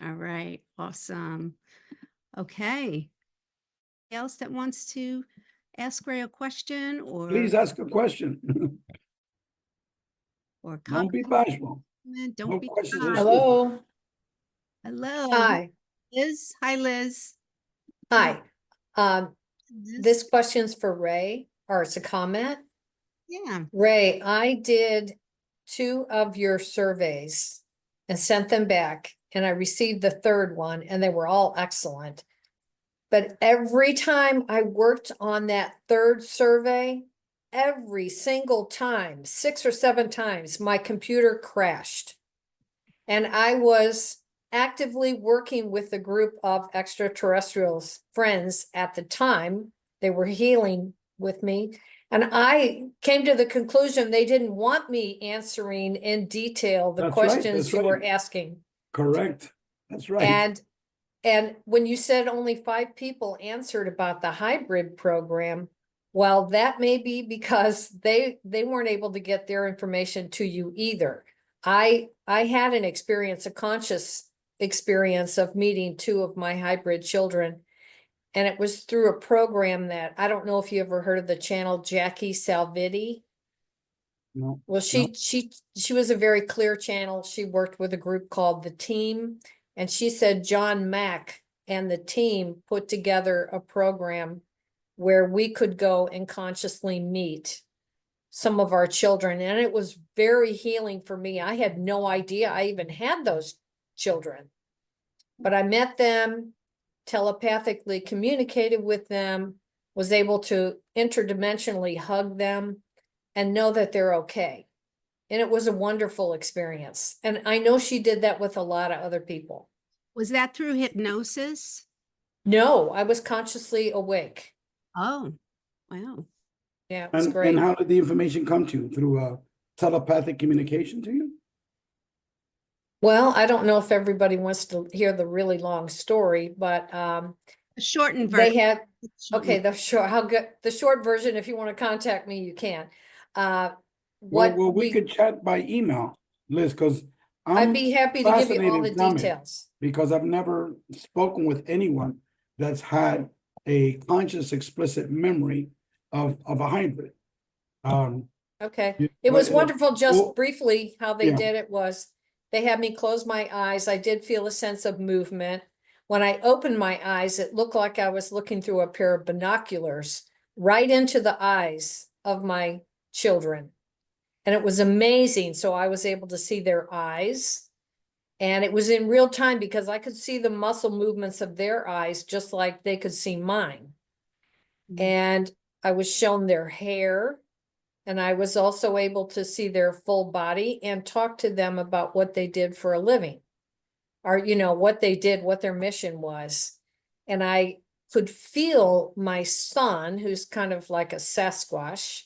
All right. Awesome. Okay. Else that wants to ask Ray a question Please ask a question. or Don't be comment? bashful. Don't No be questions are shy. stupid. Hello. Hello. Hi. Liz. Hi, Liz. Hi. Liz. This question's for Ray, or it's a comment. Yeah. Ray, I did 2 of your surveys and sent them back, and I received the 3rd one, and they were all excellent. But every time I worked on that 3rd survey, every single time, 6 or 7 times, my computer crashed. And I was actively working with a group of extraterrestrials friends at the time. They were healing with me. And I came to the conclusion they didn't want me answering in detail the That's right, questions that's you were right. asking. Correct. That's right. And when you said only 5 people answered about the hybrid program, well, that may be because they weren't able to get their information to you either. I had an experience, a conscious experience of meeting 2 of my hybrid children. And it was through a program that, I don't know if you ever heard of the channel Jackie Salviti. No, Well, she was a very clear channel. She worked with a group called The Team, and she said John Mack and the team put together a program where we could go and consciously meet some of our children, and it was very healing for me. I had no idea I even had those children, but I met them, telepathically communicated with them, was able to interdimensionally hug them and know that they're okay. And it was a wonderful experience. And I know she did that with a lot of other people. Was that through hypnosis? No, I was consciously awake. Oh, wow. Yeah, it was and great. how did the information come to you? Through telepathic communication to you? Well, I don't know if everybody wants to hear the really long story, but A shortened they version. had, Shortened. okay, the short version, if you want to contact me, you can. Well, What we could chat by email, Liz, because I'd be happy to give you all the fascinated from it, details. because I've never spoken with anyone that's had a conscious, explicit memory of a hybrid. Okay, Yeah, it was but, wonderful. Just well, briefly, how they yeah. did it was they had me close my eyes. I did feel a sense of movement. When I opened my eyes, it looked like I was looking through a pair of binoculars right into the eyes of my children. And it was amazing. So I was able to see their eyes. And it was in real time because I could see the muscle movements of their eyes just like they could see mine. And I was shown their hair. And I was also able to see their full body and talk to them about what they did for a living. Or, what they did, what their mission was. And I could feel my son, who's kind of like a Sasquatch.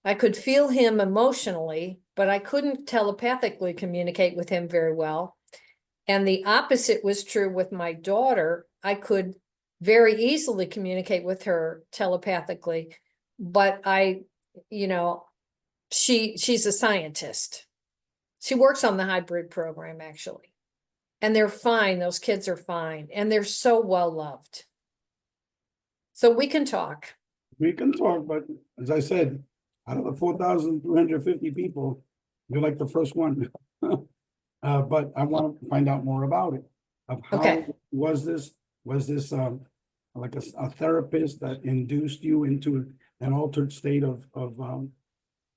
I could feel him emotionally, but I couldn't telepathically communicate with him very well. And the opposite was true with my daughter. I could very easily communicate with her telepathically, but she's a scientist. She works on the hybrid program, actually. And they're fine. Those kids are fine. And they're so well loved. So we can talk. We can talk, but as I said, out of the 4,350 people, you're like the first one. But I want to find out more about it. Of how Okay. was this like a therapist that induced you into an altered state of It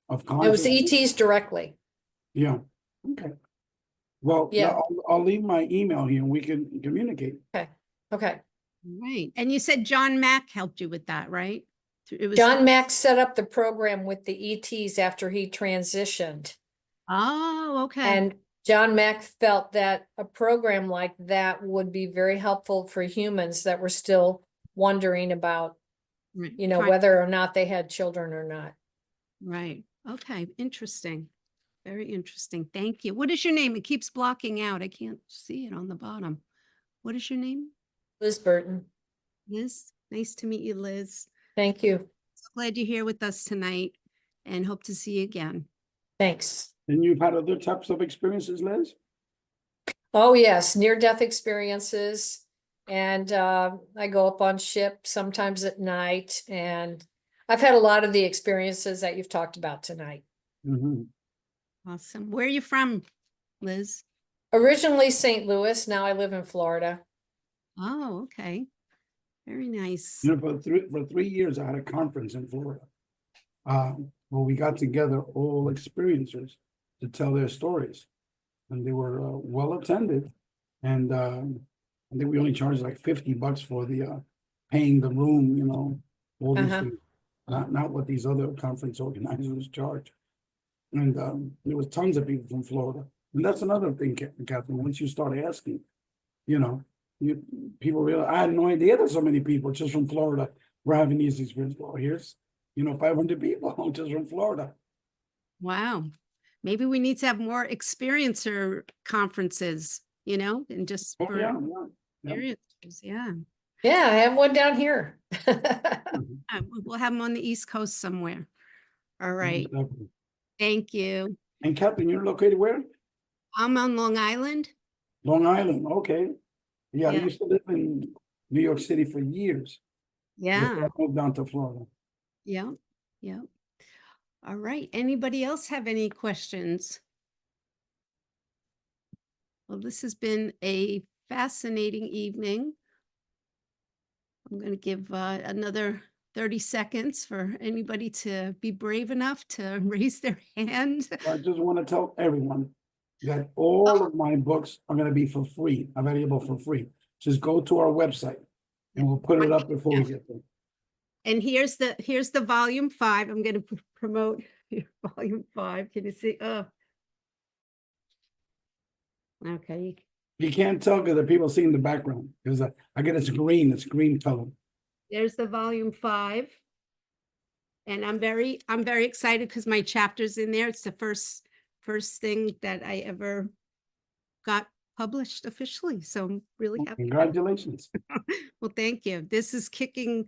was consciousness? ETs directly. Yeah. Okay. Well, Yeah. I'll leave my email here and we can communicate. Okay. Right. And you said John Mack helped you with that, right? It was John Mack set up the program with the ETs after he transitioned. Oh, okay. And John Mack felt that a program like that would be very helpful for humans that were still wondering about, Right. whether or not they had children or not. Right. Okay. Interesting. Very interesting. Thank you. What is your name? It keeps blocking out. I can't see it on the bottom. What is your name? Liz Burton. Liz. Nice to meet you, Liz. Thank you. So glad you're here with us tonight and hope to see you again. Thanks. And you've had other types of experiences, Liz? Oh, yes, near-death experiences. And I go up on ship sometimes at night, and I've had a lot of the experiences that you've talked about tonight. Mhm. Awesome. Where are you from, Liz? Originally St. Louis, now I live in Florida. Oh, okay. Very nice. You know, for 3 years, I had a conference in Florida. Where we got together all experiencers to tell their stories. And they were well attended. And I think we only charged like $50 for the paying the room, you know, all these Uh-huh. things. Not what these other conference organizers charge. And there was tons of people from Florida. And that's another thing, Catherine, once you start asking, you know, you people realize I had no idea there's so many people just from Florida were having these experiences. Well, here's, 500 people just from Florida. Wow. Maybe we need to have more experiencer conferences, and just Oh, for yeah, yeah. experiencers. Yeah. Yeah, I have one down here. We'll have them on the East Coast somewhere. All right. Definitely. Thank you. And Captain, you're located where? I'm on Long Island. Long Island, okay. Yeah, I Yeah. used to live in New York City for years Yeah. before I moved down to Florida. Yeah. Yeah. All right. Anybody else have any questions? Well, this has been a fascinating evening. I'm going to give another 30 seconds for anybody to be brave enough to raise their hand. I just want to tell everyone that all of my books are going to be for free, available for free. Just go to our website and we'll put it up before we get there. And here's the volume 5. I'm going to promote volume 5. Can you see? Oh, okay. You can't tell because the people see in the background because I get it's green color. There's the volume 5. And I'm very excited because my chapter's in there. It's the first thing that I ever got published officially. So I'm really happy. Congratulations. Well, thank you. This is kicking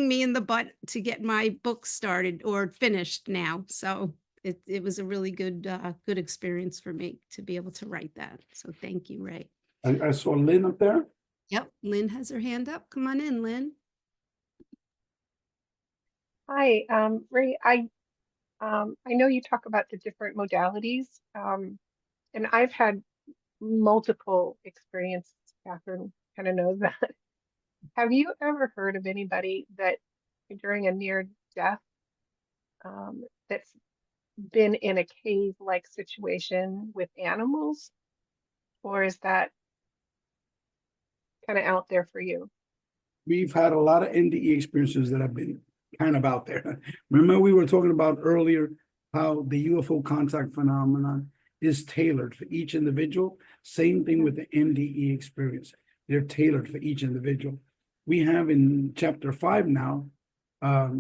me in the butt to get my book started or finished now. So it was a really good experience for me to be able to write that. So thank you, Ray. I saw Lynn up there. Yep, Lynn has her hand up. Come on in, Lynn. Hi, Ray, I know you talk about the different modalities, and I've had multiple experiences. Catherine kind of knows that. Have you ever heard of anybody that during a near death, that's been in a cave-like situation with animals, or is that kind of out there for you? We've had a lot of NDE experiences that have been kind of out there. Remember we were talking about earlier how the UFO contact phenomenon is tailored for each individual. Same thing with the NDE experience. They're tailored for each individual. We have in chapter 5 now, a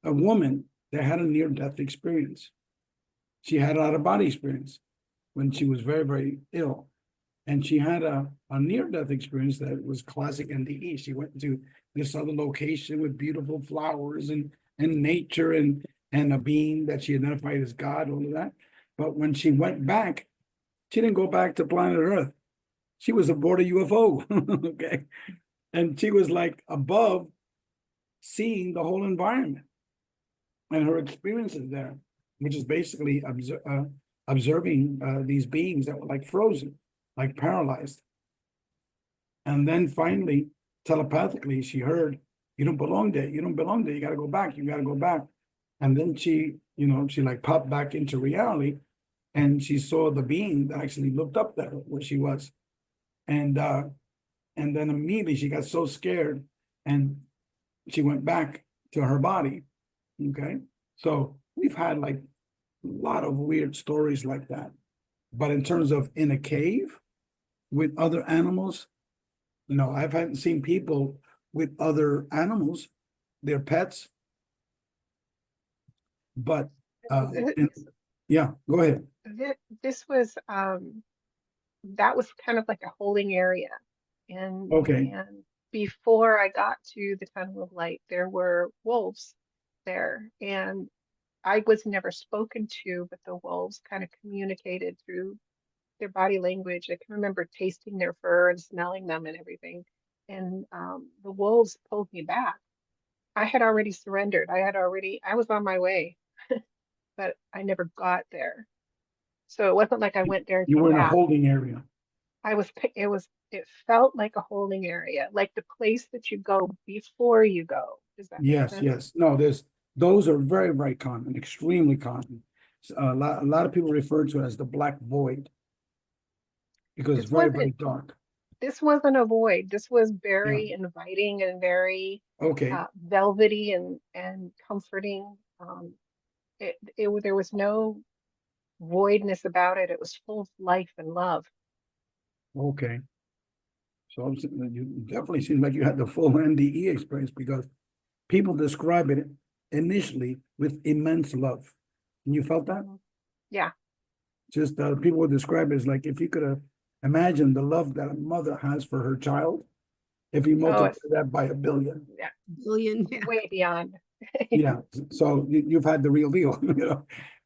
woman that had a near-death experience. She had an out-of-body experience when she was very, very ill. And she had a near-death experience that was classic NDE. She went to this other location with beautiful flowers and nature and a being that she identified as God, all of that. But when she went back, she didn't go back to planet Earth. She was aboard a UFO, okay? And she was like above seeing the whole environment and her experiences there, which is basically observing these beings that were like frozen, like paralyzed. And then finally, telepathically, she heard, you don't belong there. You don't belong there. You got to go back. You got to go back. And then she like popped back into reality and she saw the being that actually looked up there where she was. And then immediately she got so scared and she went back to her body. Okay. So we've had like a lot of weird stories like that. But in terms of in a cave with other animals, no, I haven't seen people with other animals, their pets. But yeah, go ahead. This was that was kind of like a holding area, and Okay. before I got to the tunnel of light, there were wolves there, and I was never spoken to, but the wolves kind of communicated through their body language. I can remember tasting their fur and smelling them and everything. And the wolves pulled me back. I had already surrendered. I was on my way, but I never got there. So it wasn't like I went there and You came were in a back. holding area. It felt like a holding area, like the place that you go before you go. Does that make Yes, sense? yes. No, those are very, very common, extremely common. A lot of people refer to it as the black void because it's This very, very wasn't dark. this wasn't a void. This was Yeah. very inviting and very Okay. velvety and comforting. There was no voidness about it. It was full of life and love. Okay. So you definitely seem like you had the full NDE experience because people describe it initially with immense love. And you felt that? Mhm. Yeah. Just people would describe it as like if you could imagine the love that a mother has for her child, if you Oh, multiply it's that by 1,000,000,000. yeah, Billion, yeah. way beyond. Yeah, so you've had the real deal,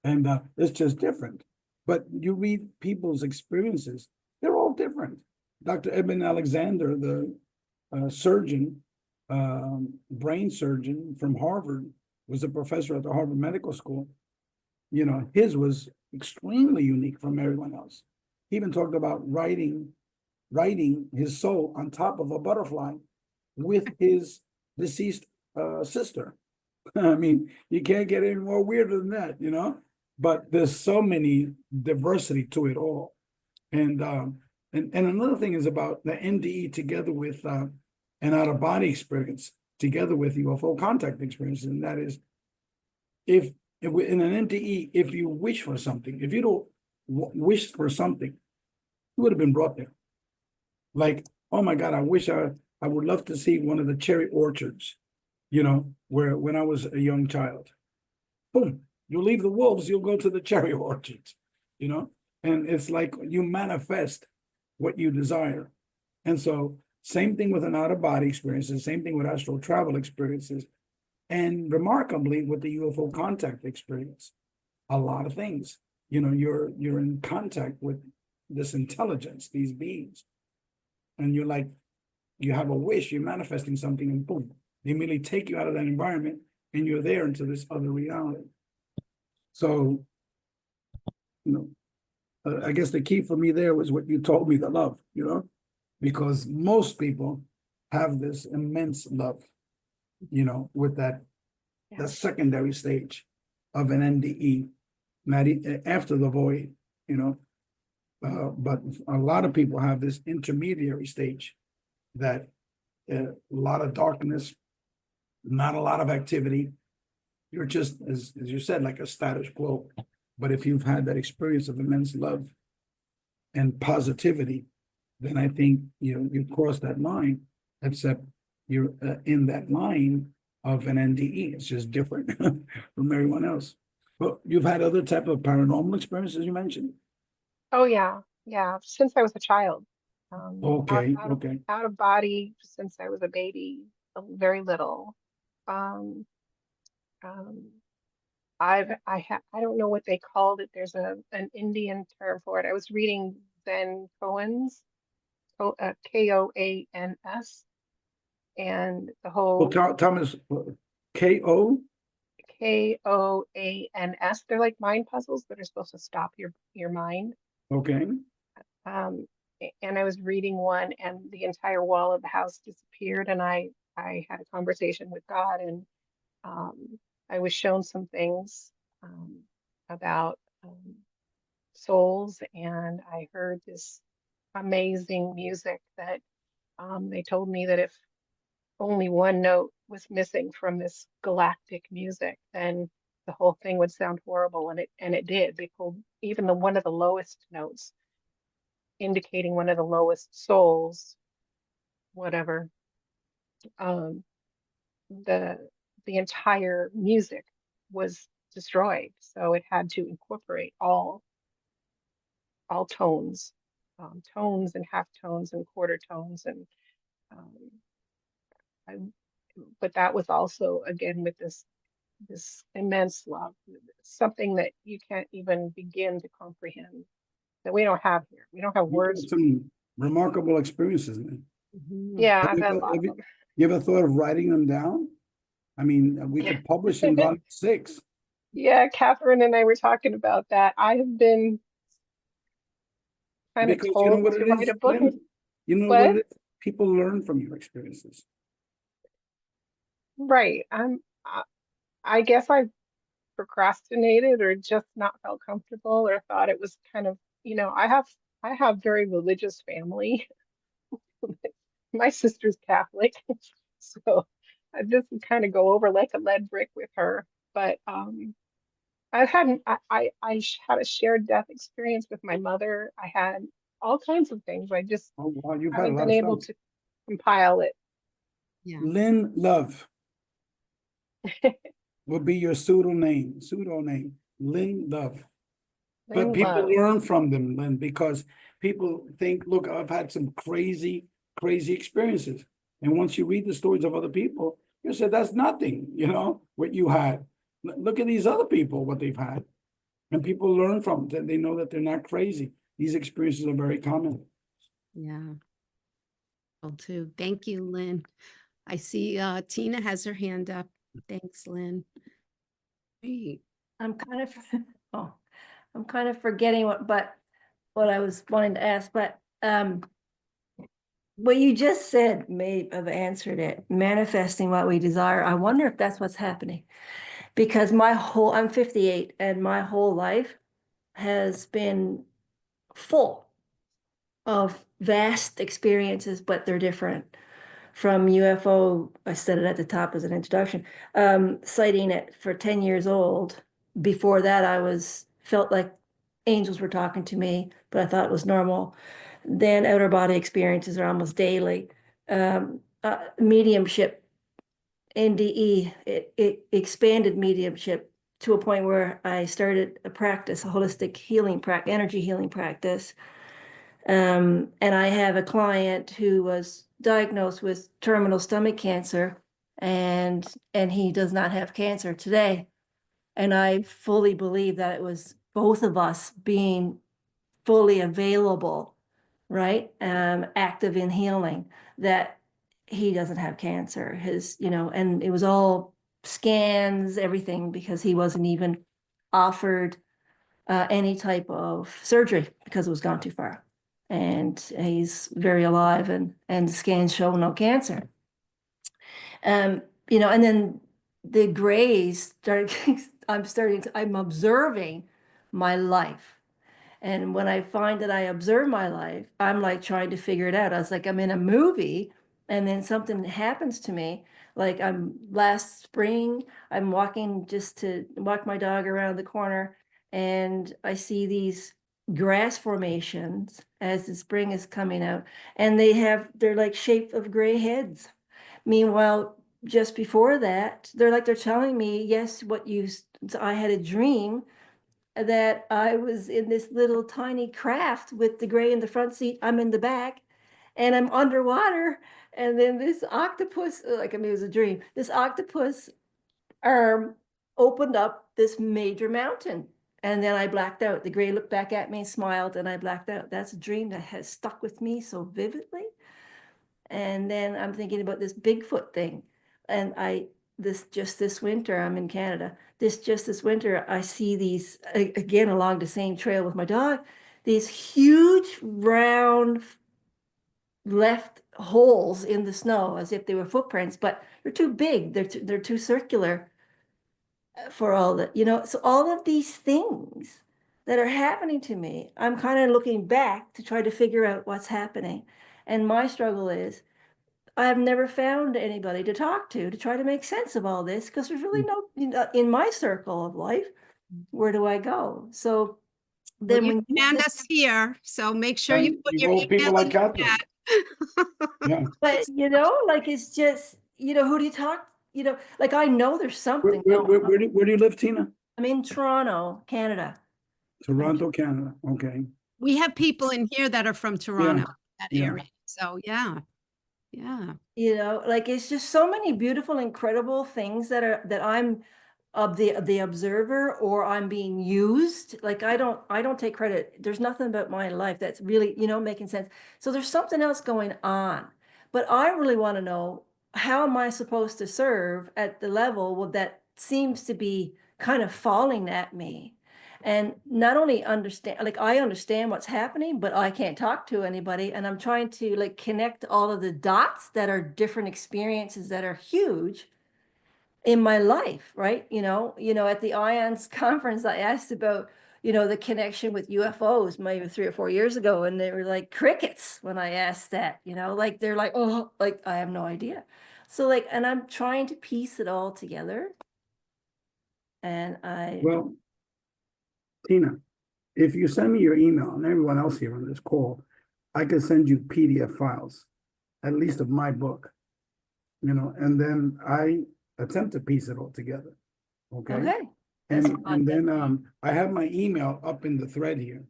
and it's just different. But you read people's experiences, they're all different. Dr. Eben Alexander, the surgeon, brain surgeon from Harvard, was a professor at the Harvard Medical School. His was extremely unique from everyone else. He even talked about writing his soul on top of a butterfly with his deceased sister. I mean, you can't get any more weirder than that. But there's so many diversity to it all. And another thing is about the NDE together with an out-of-body experience, together with UFO contact experiences, and that is if in an NDE, if you wish for something, if you don't wish for something, you would have been brought there. Like, oh my God, I would love to see one of the cherry orchards, where when I was a young child. Boom, you leave the wolves, you'll go to the cherry orchards, and it's like you manifest what you desire. And so, same thing with an out-of-body experiences, same thing with astral travel experiences, and remarkably with the UFO contact experience. A lot of things, you're in contact with this intelligence, these beings, and you have a wish, you're manifesting something, and boom, they immediately take you out of that environment and you're there into this other reality. So, I guess the key for me there was what you told me, the love, because most people have this immense love, with that Yeah. the secondary stage of an NDE, not after the void, but a lot of people have this intermediary stage that a lot of darkness, not a lot of activity. You're just, as you said, like a status quo. But if you've had that experience of immense love and positivity, then I think you cross that line, except you're in that line of an NDE. It's just different from everyone else. But you've had other type of paranormal experiences you mentioned? Oh yeah, yeah. Since I was a child, Okay, okay. out of body since I was a baby, very little. Um, um, I don't know what they called it. There's an Indian term for it. I was reading Zen Koans, Koans, and the Well, whole Thomas, K-O? Koans. They're like mind puzzles that are supposed to stop your mind. Okay. And I was reading one, and the entire wall of the house disappeared, and I had a conversation with God, and I was shown some things about souls, and I heard this amazing music that they told me that if only one note was missing from this galactic music, then the whole thing would sound horrible, and it did. They pulled even the one of the lowest notes, indicating one of the lowest souls, whatever. Um, the the entire music was destroyed, so it had to incorporate all tones, tones and half tones and quarter tones, and um, I, but that was also again with this this immense love, something that you can't even begin to comprehend, that we don't have here. We don't have You words. had some remarkable experiences, man. Mhm. Yeah, Have I've you had a ever- lot have of you- them. You ever thought of writing them down? I mean, we could publish in volume 6. Yeah, Catherine and I were talking about that. I have been kind of Because you know told what to it write is, a book. Lynn? You know what What? it is? People learn from your experiences. Right. I guess I procrastinated or just not felt comfortable or thought it was kind of, I have very religious family. My sister's Catholic, so this would kind of go over like a lead brick with her. But had a shared death experience with my mother. I had all kinds of things. I just Oh, wow, you've had a haven't lot been of able stuff. to compile it. Yeah. Lynn Love will be your pseudo name, Lynn Love. But Lynn people Love. learn from them, Lynn, because people think, look, I've had some crazy, crazy experiences. And once you read the stories of other people, you say, that's nothing, what you had. Look at these other people, what they've had. And people learn from them. They know that they're not crazy. These experiences are very common. Yeah. Well, too. Thank you, Lynn. I see Tina has her hand up. Thanks, Lynn. Great. I'm kind of, oh, I'm kind of forgetting what I was wanting to ask, but what you just said may have answered it, manifesting what we desire. I wonder if that's what's happening. Because I'm 58 and my whole life has been full of vast experiences, but they're different. From UFO, I said it at the top as an introduction, citing it for 10 years old. Before that, felt like angels were talking to me, but I thought it was normal. Then outer body experiences are almost daily. Mediumship, NDE, it expanded mediumship to a point where I started a holistic healing practice, energy healing practice. And I have a client who was diagnosed with terminal stomach cancer, and he does not have cancer today. And I fully believe that it was both of us being fully available, right? Active in healing, that he doesn't have cancer. And it was all scans, everything, because he wasn't even offered any type of surgery because it was gone too far. And he's very alive, and the scans show no cancer. And then the grays started, I'm observing my life. And when I find that I observe my life, I'm like trying to figure it out. I was like, I'm in a movie, and then something happens to me. Like last spring, I'm walking just to walk my dog around the corner, and I see these grass formations as the spring is coming out, and they're like shape of gray heads. Meanwhile, just before that, they're telling me, yes, I had a dream that I was in this little tiny craft with the gray in the front seat. I'm in the back, and I'm underwater. And then this octopus, it was a dream. This octopus arm opened up this major mountain. And then I blacked out. The gray looked back at me and smiled, and I blacked out. That's a dream that has stuck with me so vividly. And then I'm thinking about this Bigfoot thing. And this winter, I'm in Canada. This winter, I see these again along the same trail with my dog, these huge round left holes in the snow as if they were footprints, but they're too big. They're too circular for all that, so all of these things that are happening to me, I'm kind of looking back to try to figure out what's happening. And my struggle is I have never found anybody to talk to try to make sense of all this, because there's really no, in my circle of life, where do I go? So Well, then you when found us here, so make sure you And put you your go email people in like the Catherine. chat. Yeah. but it's just, who do you talk, like I know there's something going on. Where do you live, Tina? I'm in Toronto, Canada. Toronto, Canada. Okay. We have people in here that are from Toronto, that yeah. area. So yeah. It's just so many beautiful, incredible things that I'm of the observer, or I'm being used. Like I don't take credit. There's nothing about my life that's really, making sense. So there's something else going on. But I really want to know, how am I supposed to serve at the level that seems to be kind of falling at me? And not only understand, like I understand what's happening, but I can't talk to anybody. And I'm trying to like connect all of the dots that are different experiences that are huge in my life, right? At the IONS conference, I asked about, the connection with UFOs maybe 3 or 4 years ago, and they were like crickets when I asked that, like they're like, oh, like I have no idea. So like, and I'm trying to piece it all together. And Well, Tina, if you send me your email, and everyone else here on this call, I can send you PDF files, at least of my book, and then I attempt to piece it all together. Okay. okay. That's And fine. then I have my email up in the thread here.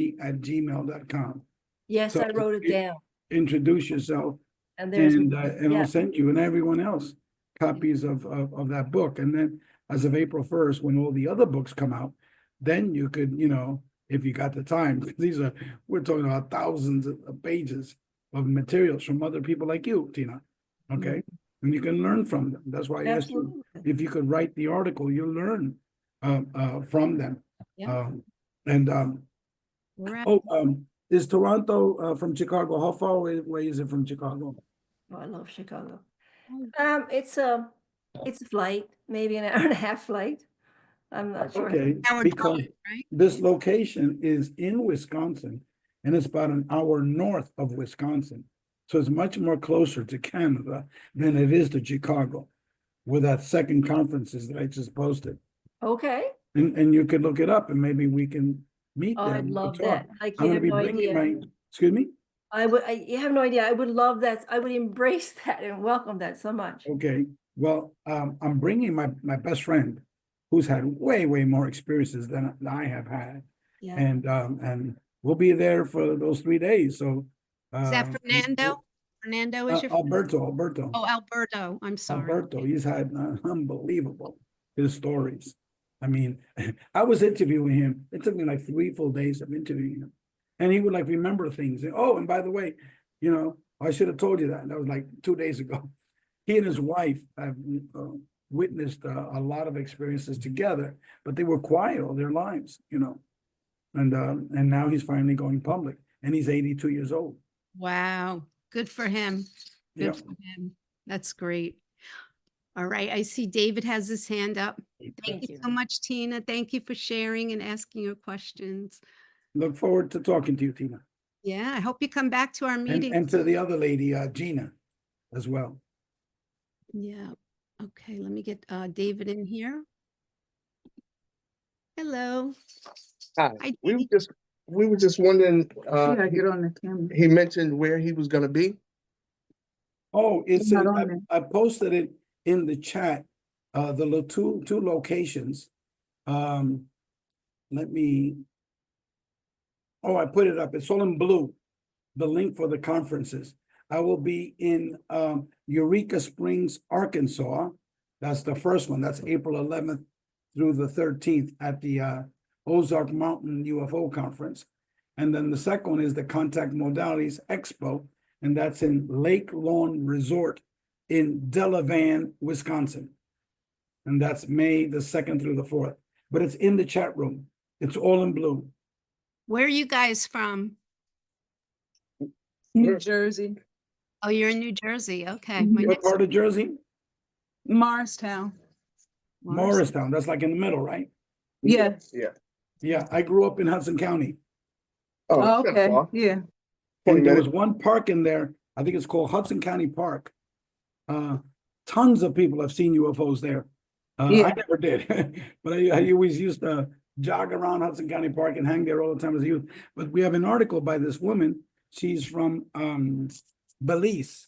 ReineRandez@gmail.com. Yes, So I wrote it down. introduce yourself, And there's and yeah. I'll send you and everyone else copies of that book. And then as of April 1st, when all the other books come out, then you could, if you got the time, because we're talking about thousands of pages of materials from other people like you, Tina. Okay. And you can learn from them. That's why I asked you Absolutely. if you could write the article, you'll learn from them. Yeah. And We're at- is Toronto from Chicago? How far away is it from Chicago? Oh, I love Chicago. Oh. It's a flight, maybe an hour and a half flight. I'm not sure. Okay, Our because drive, right? this location is in Wisconsin, and it's about an hour north of Wisconsin. So it's much more closer to Canada than it is to Chicago, where that second conference is that I just posted. Okay. And you could look it up, and maybe we can meet Oh, there. I'd and we'll love talk. that. Like I'm you gonna have be no bringing idea. excuse me? You have no idea. I would love that. I would embrace that and welcome that so much. Okay, well, I'm bringing my best friend, who's had way more experiences than I have had. Yeah. And we'll be there for those 3 days, so. Is that uh, Fernando? Fernando is your friend? Alberto. Oh, Alberto. I'm sorry. Alberto, he's had unbelievable his stories. I mean, I was interviewing him. It took me like 3 full days of interviewing him. And he would like remember things. Oh, and by the way, I should have told you that. That was like 2 days ago. He and his wife have witnessed a lot of experiences together, but they were quiet all their lives, and now he's finally going public, and he's 82 years old. Wow. Good for him. Good Yep. for him. That's great. All right. I see David has his hand up. Thank you so much, Tina. Thank you for sharing and asking your questions. Look forward to talking to you, Tina. Yeah, I hope you come back to our meeting. And to the other lady, Gina, as well. Yeah. Okay, let me get David in here. Hello. Hi, Hi, we were David. just wondering, Yeah, get on the camera. he mentioned where he was gonna be. Oh, It's not on there. I posted it in the chat, the two locations. Let me, I put it up. It's all in blue. The link for the conferences. I will be in Eureka Springs, Arkansas. That's the first one. That's April 11th through the 13th at the Ozark Mountain UFO Conference. And then the second one is the Contact Modalities Expo, and that's in Lake Lawn Resort in Delavan, Wisconsin. And that's May the 2nd through the 4th. But it's in the chat room. It's all in blue. Where are you guys from? New Jersey, Oh, you're in New Jersey. Okay. Mhm. My What next part of Jersey? Morristown. Morristown. That's like in the middle, right? Yeah. Yeah. Yeah, I grew up in Hudson County. Oh, Oh, not okay. far. Yeah. 20 And there was minutes. one park in there, I think it's called Hudson County Park. Tons of people have seen UFOs there. I Yeah. never did, but I always used to jog around Hudson County Park and hang there all the time as a youth. But we have an article by this woman. She's from Belize.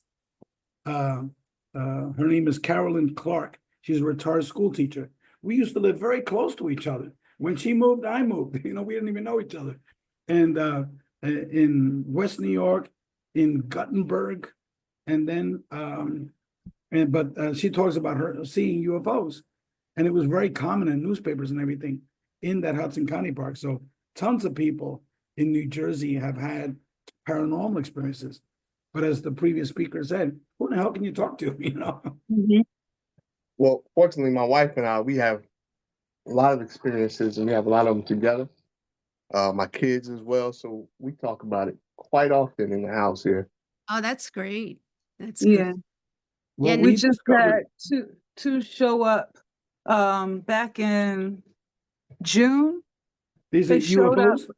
Her name is Carolyn Clark. She's a retired school teacher. We used to live very close to each other. When she moved, I moved. We didn't even know each other. And in West New York, in Guttenberg, And then, but she talks about her seeing UFOs. And it was very common in newspapers and everything in that Hudson County Park. So tons of people in New Jersey have had paranormal experiences. But as the previous speaker said, who the hell can you talk to, you know? Well, fortunately, my wife and I, we have a lot of experiences and we have a lot of them together. My kids as well. So we talk about it quite often in the house here. Oh, that's great. That's Yeah, good. Well, Yeah, we we just discovered, had two show up back in June. these are They showed up. UFOs?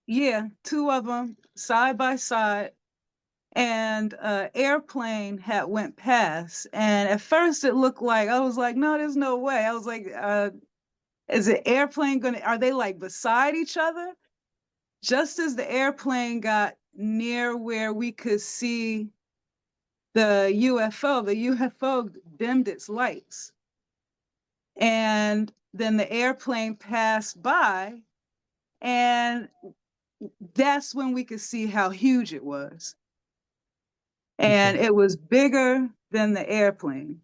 Yeah, two of them side by side, and airplane had went past. And at first it looked like, I was like, no, there's no way. I was like, is the airplane gonna, are they like beside each other? Just as the airplane got near where we could see the UFO dimmed its lights. And then the airplane passed by, and that's when we could see how huge it was. And it was bigger than the airplane.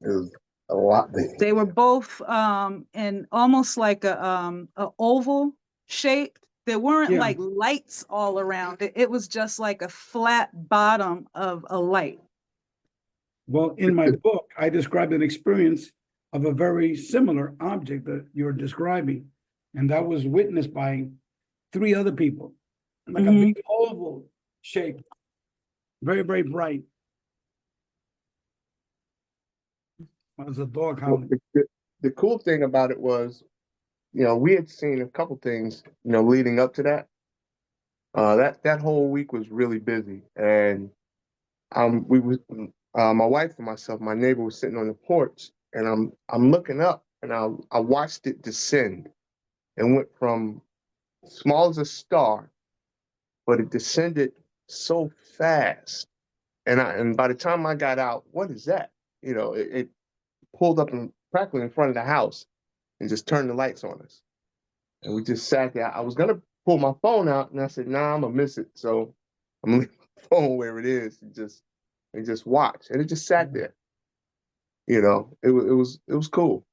It was a lot big. They were both in almost like a oval shaped. There weren't Yeah. like lights all around it. It was just like a flat bottom of a light. Well, in my book, I described an experience of a very similar object that you're describing. And that was witnessed by 3 other people, like a big oval shape, very, very bright. It was a dog Well, howling. the cool thing about it was, we had seen a couple things, leading up to that. That whole week was really busy, and we was my wife and myself, my neighbor was sitting on the porch, and I'm looking up, and I watched it descend, and went from small as a star, but it descended so fast, and by the time I got out, what is that? It pulled up and practically in front of the house, and just turned the lights on us, and we just sat there. I was gonna pull my phone out, and I said, "Nah, I'm gonna miss it." So I'm gonna leave my phone where it is, and just watch, and it just sat there. It was cool.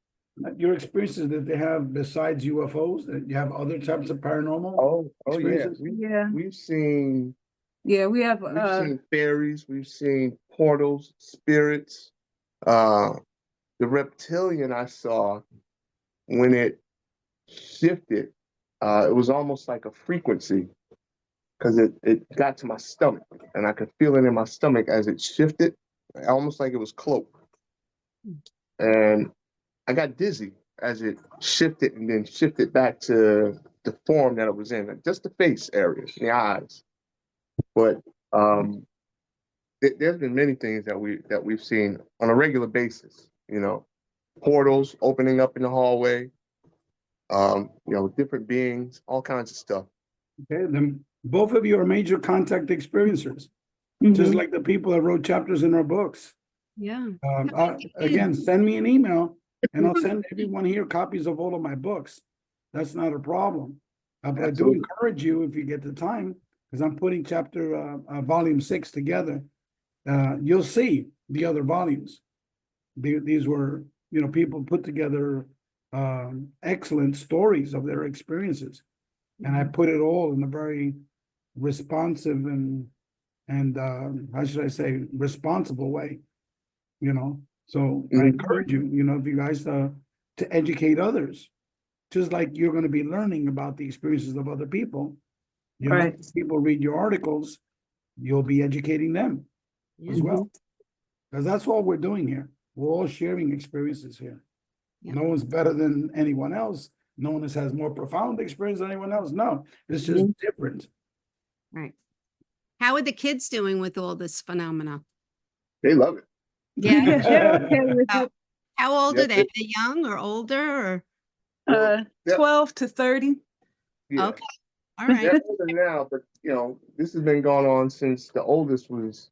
Your experiences that they have besides UFOs, that you have other types of paranormal Oh yeah, experiences? Yeah. we've seen Yeah, we have fairies, we've seen portals, spirits. The reptilian I saw, when it shifted, it was almost like a frequency, because it got to my stomach, and I could feel it in my stomach as it shifted, almost like it was cloaked. And I got dizzy as it shifted and then shifted back to the form that it was in, just the face area, the eyes. But there's been many things that we've seen on a regular basis. Portals opening up in the hallway. Different beings, all kinds of stuff. Okay, then both of you are major contact experiencers, just like the people that wrote chapters in our books. yeah. Again, send me an email and I'll send everyone here copies of all of my books. That's not a problem. But I do Absolutely. encourage you, if you get the time, because I'm putting volume 6 together. You'll see the other volumes. These were, people put together excellent stories of their experiences. And I put it all in a very responsive and how should I say, responsible way, So I encourage you, if you guys to educate others, just like you're going to be learning about the experiences of other people. Right. People read your articles, you'll be educating them as well. Because that's all we're doing here. We're all sharing experiences here. Yeah. No one's better than anyone else. No one has more profound experience than anyone else. No, it's just different. Right. How are the kids doing with all this phenomena? They love it. Yeah. They're okay with it. How old Yep, are they? Are they young or older or? Well, 12 to 30. Yeah. Okay. All right. They're older now, but this has been going on since the oldest was,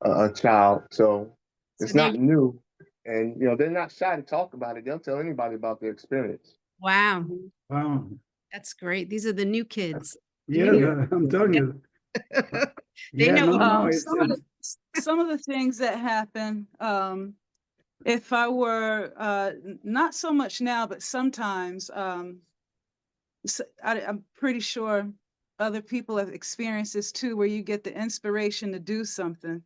a child. So it's So not they're- new. And they're not shy to talk about it. They'll tell anybody about their experience. Wow. Wow. That's great. These are the new kids. Yeah, I'm telling you. They Yeah, know. no, no, it's, Some of the things that happen, if I were, not so much now, but sometimes, I'm pretty sure other people have experienced this too, where you get the inspiration to do something.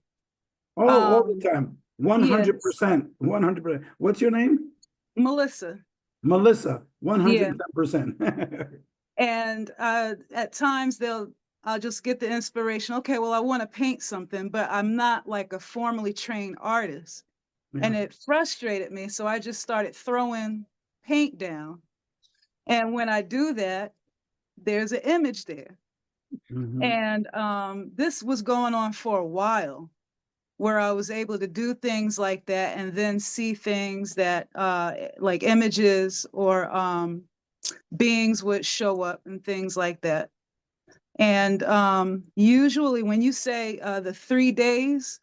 oh, all the Um, time, yes. 100%, 100%. What's your name? Melissa. Melissa, Yeah. 110%. And at times I'll just get the inspiration. Okay, well, I want to paint something, but I'm not like a formally trained artist. And Yeah. it frustrated me. So I just started throwing paint down. And when I do that, there's an image there. Mhm. And this was going on for a while, where I was able to do things like that and then see things that like images or beings would show up and things like that. And usually when you say the 3 days,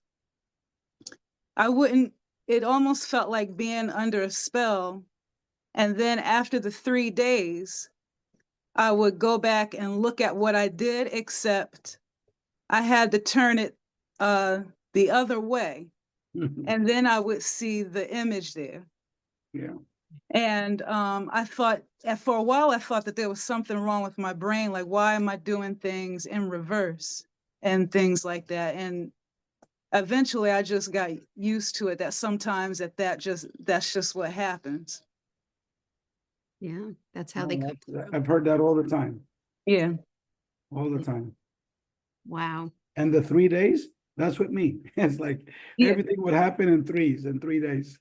it almost felt like being under a spell. And then after the 3 days, I would go back and look at what I did, except I had to turn it the other way. And then I would see the image there. Yeah. And I thought, for a while, I thought that there was something wrong with my brain. Like, why am I doing things in reverse and things like that? And eventually I just got used to it, that sometimes that's just what happens. Yeah, that's how they No, come through. I've heard that all the time, Yeah. all the time. Wow. And the 3 days, that's with me. It's like Yeah. everything would happen in 3 days.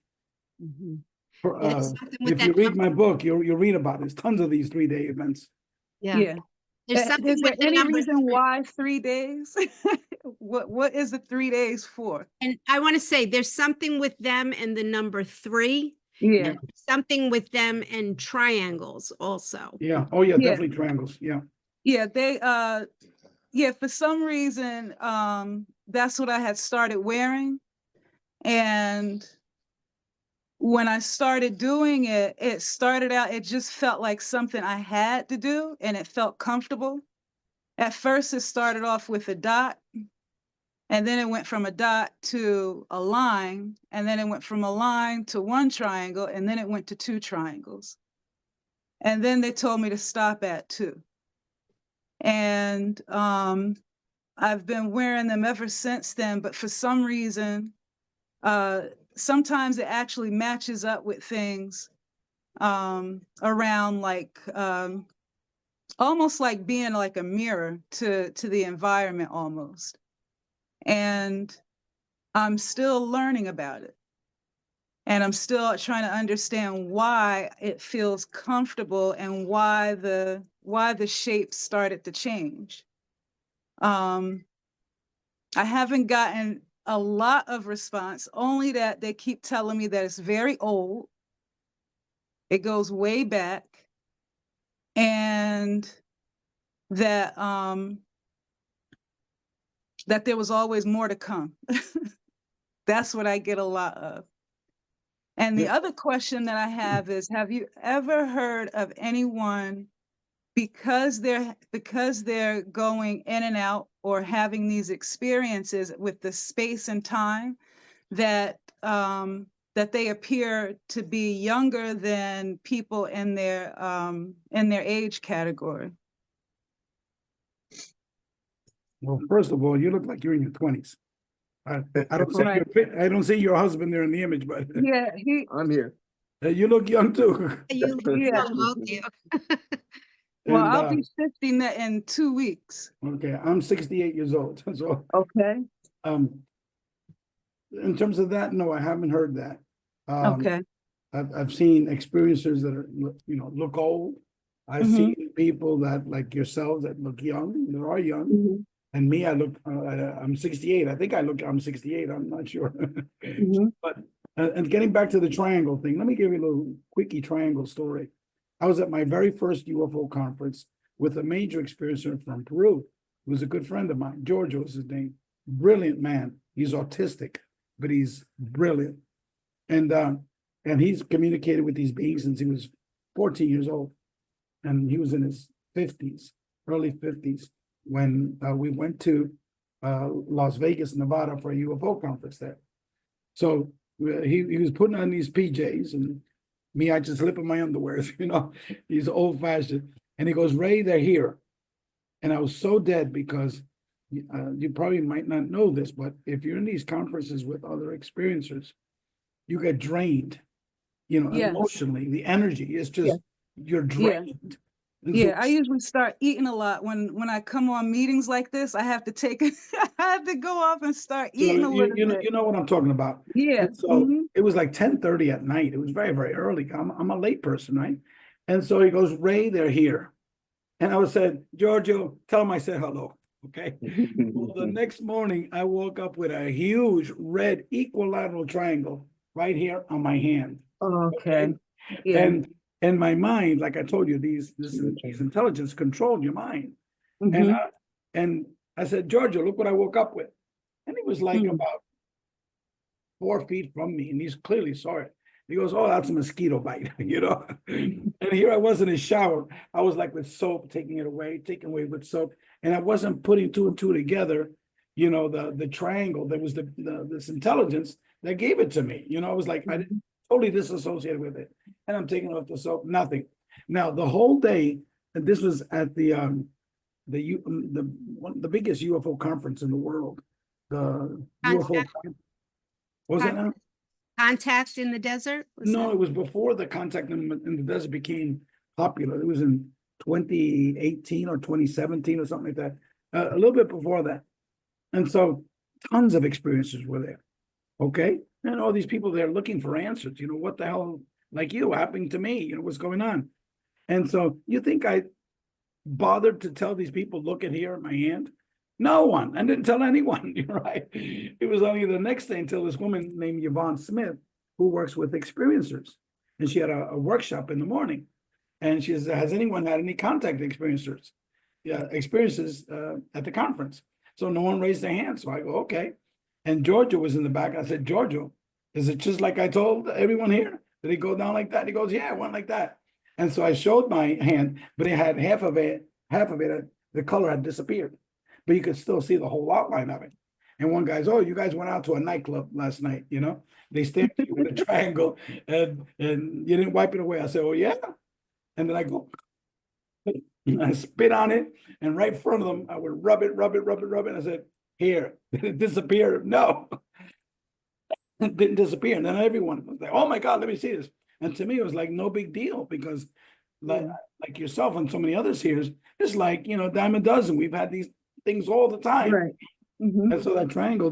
Mhm. For, Yeah, there's something with if you that read my book, you'll read about it. There's tons of these 3-day events. Yeah. Yeah. There's something Is there with the any number reason 3. why 3 days? What is the 3 days for? And I want to say there's something with them and the number 3, Yeah. and something with them and triangles also. Yeah. Oh, yeah, Yeah. definitely triangles. Yeah. Yeah, for some reason, that's what I had started wearing. And when I started doing it, it started out, it just felt like something I had to do and it felt comfortable. At first, it started off with a dot, and then it went from a dot to a line, and then it went from a line to 1 triangle, and then it went to 2 triangles. And then they told me to stop at 2. And I've been wearing them ever since then, but for some reason, sometimes it actually matches up with things around, like almost like being like a mirror to the environment almost. And I'm still learning about it. And I'm still trying to understand why it feels comfortable and why the shape started to change. I haven't gotten a lot of response, only that they keep telling me that it's very old. It goes way back, and that that there was always more to come. That's what I get a lot of. And the Yeah. other question that I have is, have you ever heard of anyone, because they're going in and out or having these experiences with the space and time, that that they appear to be younger than people in their age category? Well, first of all, you look like you're in your 20s. I don't see Right. I don't see your husband there in the image, but Yeah, I'm here. you look young too. You Yeah. both you. Well, And I'll be 50 in 2 weeks. okay, I'm 68 years old. So Okay. in terms of that, no, I haven't heard that. Okay. I've seen experiencers that are, look old. I've Mhm. seen people that, like yourselves, that look young, that are young. Mhm. And me, I'm 68. I think I'm 68. I'm not sure. Mhm. But, and getting back to the triangle thing, let me give you a little quickie triangle story. I was at my very first UFO conference with a major experiencer from Peru, who was a good friend of mine. George was his name. Brilliant man. He's autistic, but he's brilliant. And he's communicated with these beings since he was 14 years old. And he was in his 50s, early 50s, when we went to Las Vegas, Nevada for a UFO conference there. So he was putting on these PJs, and me, I just slip in my underwear, you know, he's old fashioned. And he goes, Ray, they're here. And I was so dead because you probably might not know this, but if you're in these conferences with other experiencers, you get drained, you know, Yeah. emotionally. The energy is just, you're drained. And so Yeah, I usually start eating a lot when I come on meetings like this. I have to take I have to go off and start eating a little bit. you know what I'm talking about. Yeah. And so it was like 10:30 at night. It was very, very early. I'm a late person, right? And so he goes, Ray, they're here. And I was said, Giorgio, tell him I said hello. Okay. Well, the next morning I woke up with a huge red equilateral triangle right here on my hand. Okay. Yeah. And in my mind, like I told you, these intelligence controlled your mind. And I said, Giorgio, look what I woke up with. And he was like about 4 feet from me, and he's clearly saw it. He goes, oh, that's a mosquito bite, you know? And here I was in his shower. I was like with soap, taking away with soap. And I wasn't putting two and two together, you know, the triangle. There was this intelligence that gave it to me. You know, I was like, I didn't totally disassociated with it. And I'm taking off the soap, nothing. Now, the whole day, and this was at the biggest UFO conference in the world. The UFO, what was that now? Contact in the Desert? No, it was before the Contact in the Desert became popular. It was in 2018 or 2017 or something like that. A little bit before that. And so tons of experiences were there. Okay. And all these people there looking for answers. You know, what the hell, like you, happening to me? You know, what's going on? And so you think I bothered to tell these people, look at here at my hand? No one. I didn't tell anyone. You're right. It was only the next day until this woman named Yvonne Smith, who works with experiencers, and she had a workshop in the morning, and she says, has anyone had any contact experiences at the conference? So no one raised their hand. So I go, okay. And Giorgio was in the back. I said, Giorgio, is it just like I told everyone here? Did it go down like that? He goes, yeah, it went like that. And so I showed my hand, but it had half of it, the color had disappeared, but you could still see the whole outline of it. And one guy's, oh, you guys went out to a nightclub last night, you know? They stamped you with a triangle and you didn't wipe it away. I said, oh, yeah. And then I go, and I spit on it, and right in front of them, I would rub it. And I said, here, did it disappear? No, it didn't disappear. And then everyone was like, oh my God, let me see this. And to me, it was like no big deal because like yourself and so many others here, it's like, you know, dime a dozen. We've had these things all the time. Right. And so that triangle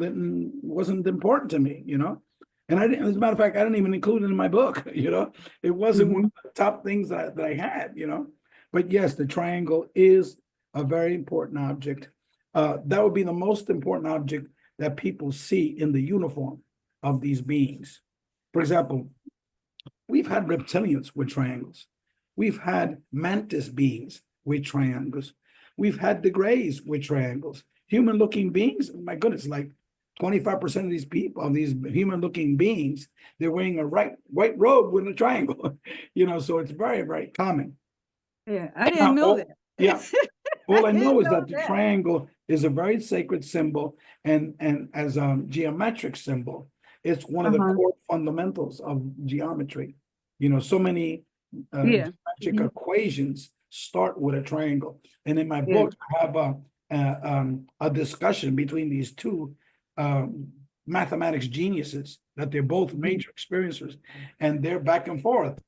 wasn't important to me, you know? And I didn't, as a matter of fact, I didn't even include it in my book, you know? It wasn't one of the top things that I had, you know? But yes, the triangle is a very important object. That would be the most important object that people see in the uniform of these beings. For example, we've had reptilians with triangles. We've had mantis beings with triangles. We've had the grays with triangles. Human-looking beings, my goodness, like 25% of these people, of these human-looking beings, they're wearing a white robe with a triangle. You know, so it's very, very common. Yeah, I didn't know that. Yeah. All I know is that the triangle is a very sacred symbol, and as a geometric symbol, it's one of the core fundamentals of geometry. You know, so many geometric equations start with a triangle. And in my book, I have a discussion between these two mathematics geniuses, that they're both major experiencers, and they're back and forth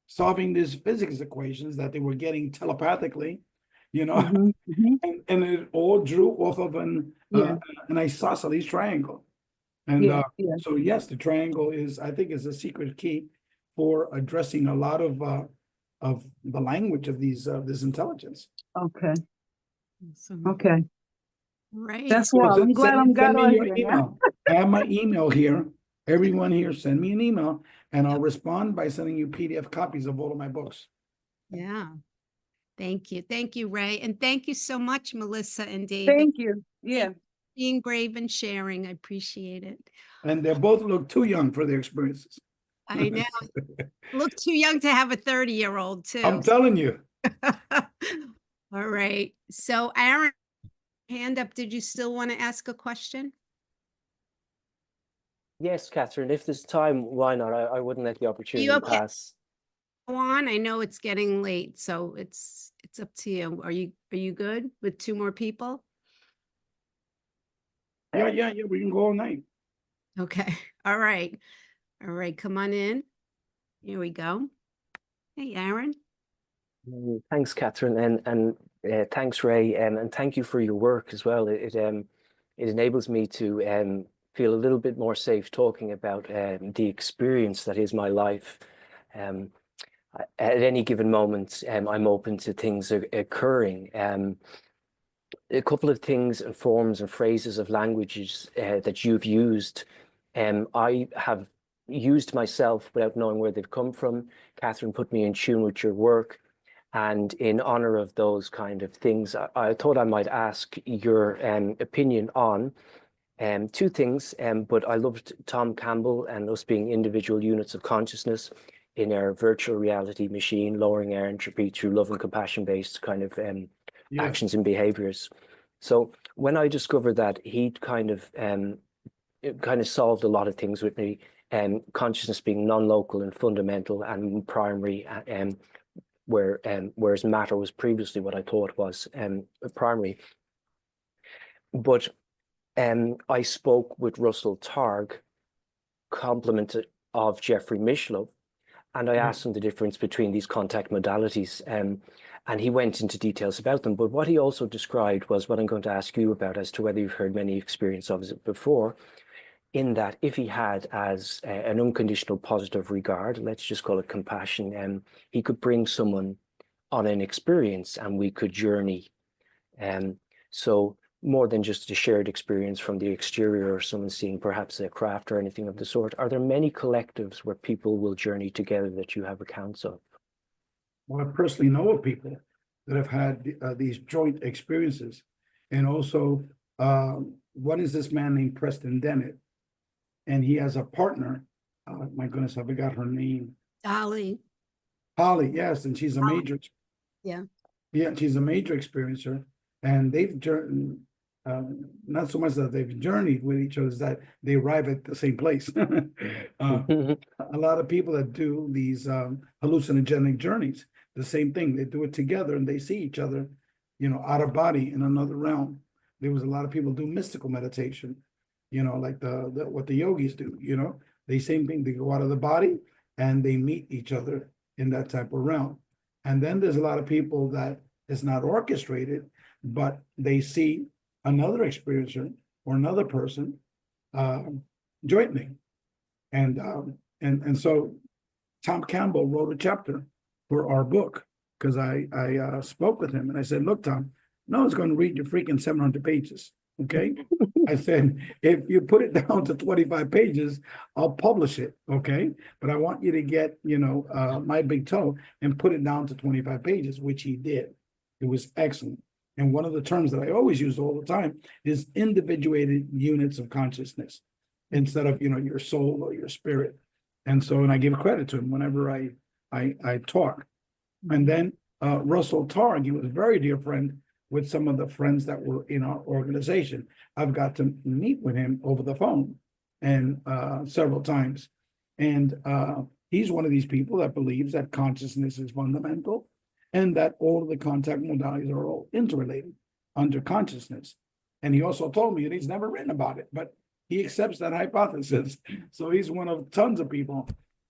solving these physics equations that they were getting telepathically, you know, and it all drew off of an isosceles triangle. And so yes, the triangle is, I think, is a secret key for addressing a lot of the language of this intelligence. Okay. Awesome. Okay. Right. That's why I'm glad I'm got on your here. email. I have my email here. Everyone here, send me an email, and I'll respond by sending you PDF copies of all of my books. Yeah. Thank you. Thank you, Ray. And thank you so much, Melissa and David. Thank you. Yeah. Being brave and sharing. I appreciate it. And they both look too young for their experiences. I know. Look too young to have a 30-year-old too. I'm telling you. All right. So Aaron hand up. Did you still want to ask a question? Yes, Catherine, if there's time, why not? I wouldn't let the opportunity okay? pass. Go on. I know it's getting late, so it's up to you. Are you good with two more people? Yeah, we can go all night. Okay. All right. All right. Come on in. Here we go. Hey, Aaron. Thanks, Catherine, and thanks, Ray, and thank you for your work as well. It enables me to feel a little bit more safe talking about the experience that is my life. At any given moment, I'm open to things occurring. A couple of things and forms and phrases of languages that you've used, I have used myself without knowing where they've come from. Catherine put me in tune with your work. And in honor of those kind of things, I thought I might ask your opinion on two things. But I loved Tom Campbell and us being individual units of consciousness in our virtual reality machine, lowering our entropy through love and compassion-based kind of Yes. actions and behaviors. So when I discovered that, he'd kind of solved a lot of things with me, consciousness being non-local and fundamental and primary, whereas matter was previously what I thought was primary. But I spoke with Russell Targ, complement of Jeffrey Mishlove, and I asked him the difference between these contact modalities, and he went into details about them. But what he also described was what I'm going to ask you about, as to whether you've heard many experience of it before, in that if he had as an unconditional positive regard, let's just call it compassion, he could bring someone on an experience and we could journey. So more than just a shared experience from the exterior or someone seeing perhaps a craft or anything of the sort, are there many collectives where people will journey together that you have accounts of? Well, I personally know of people that have had these joint experiences. And also, one is this man named Preston Dennett, and he has a partner. My goodness, I forgot her name. Dolly. Holly, yes, and she's a major. Yeah. Yeah, she's a major experiencer, and they've not so much that they've journeyed with each other, is that they arrive at the same place. A lot of people that do these hallucinogenic journeys, the same thing. They do it together and they see each other, out of body in another realm. There was a lot of people do mystical meditation, like what the yogis do. They same thing. They go out of the body and they meet each other in that type of realm. And then there's a lot of people that it's not orchestrated, but they see another experiencer or another person jointly. And so Tom Campbell wrote a chapter for our book, because I spoke with him and I said, look, Tom, no one's going to read your freaking 700 pages. Okay. I said, if you put it down to 25 pages, I'll publish it. Okay. But I want you to get, my big toe and put it down to 25 pages, which he did. It was excellent. And one of the terms that I always use all the time is individuated units of consciousness, instead of, your soul or your spirit. And so, and I give credit to him whenever I talk. And then Russell Targ, he was a very dear friend with some of the friends that were in our organization. I've got to meet with him over the phone and several times. And he's one of these people that believes that consciousness is fundamental and that all of the contact modalities are all interrelated under consciousness. And he also told me that he's never written about it, but he accepts that hypothesis. So he's one of tons of people.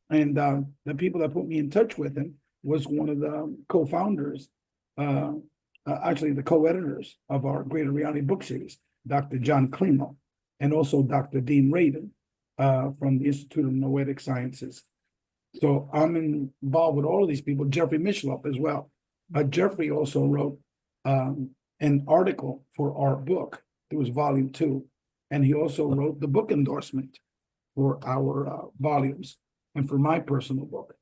And the people that put me in touch with him was one of the co-founders, actually the co-editors of our Greater Reality book series, Dr. John Klimo, and also Dr. Dean Radin from the Institute of Noetic Sciences. So I'm involved with all of these people, Jeffrey Mishlove as well. Jeffrey also wrote an article for our book. It was volume 2. And he also wrote the book endorsement for our volumes and for my personal book.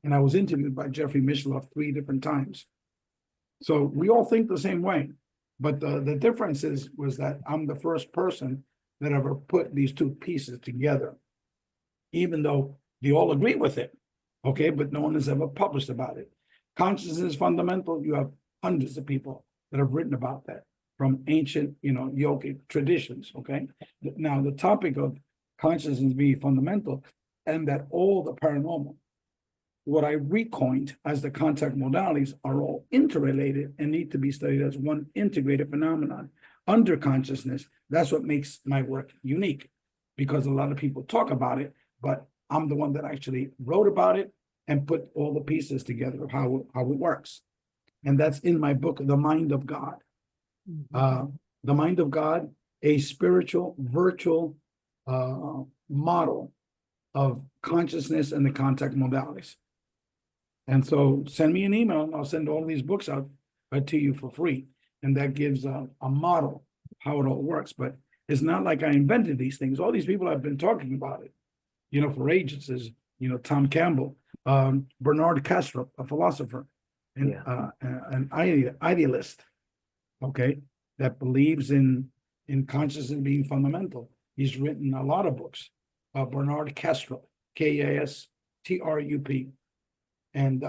And I was interviewed by Jeffrey Mishlove 3 different times. So we all think the same way. But the difference was that I'm the first person that ever put these two pieces together, even though they all agree with it. Okay, but no one has ever published about it. Consciousness is fundamental. You have hundreds of people that have written about that. from ancient, yogic traditions, okay? Now, the topic of consciousness being fundamental and that all the paranormal, what I recoined as the contact modalities, are all interrelated and need to be studied as one integrated phenomenon under consciousness. That's what makes my work unique, because a lot of people talk about it, but I'm the one that actually wrote about it and put all the pieces together of how it works. And that's in my book, The Mind of God. The Mind of God, a spiritual, virtual model of consciousness and the contact modalities. And so send me an email and I'll send all these books out to you for free. And that gives a model of how it all works. But it's not like I invented these things. All these people have been talking about it, for ages. Is, Tom Campbell, Bernard Kastrup, a philosopher, and an idealist, okay, that believes in consciousness being fundamental. He's written a lot of books. Bernard Kastrup, Kastrup. And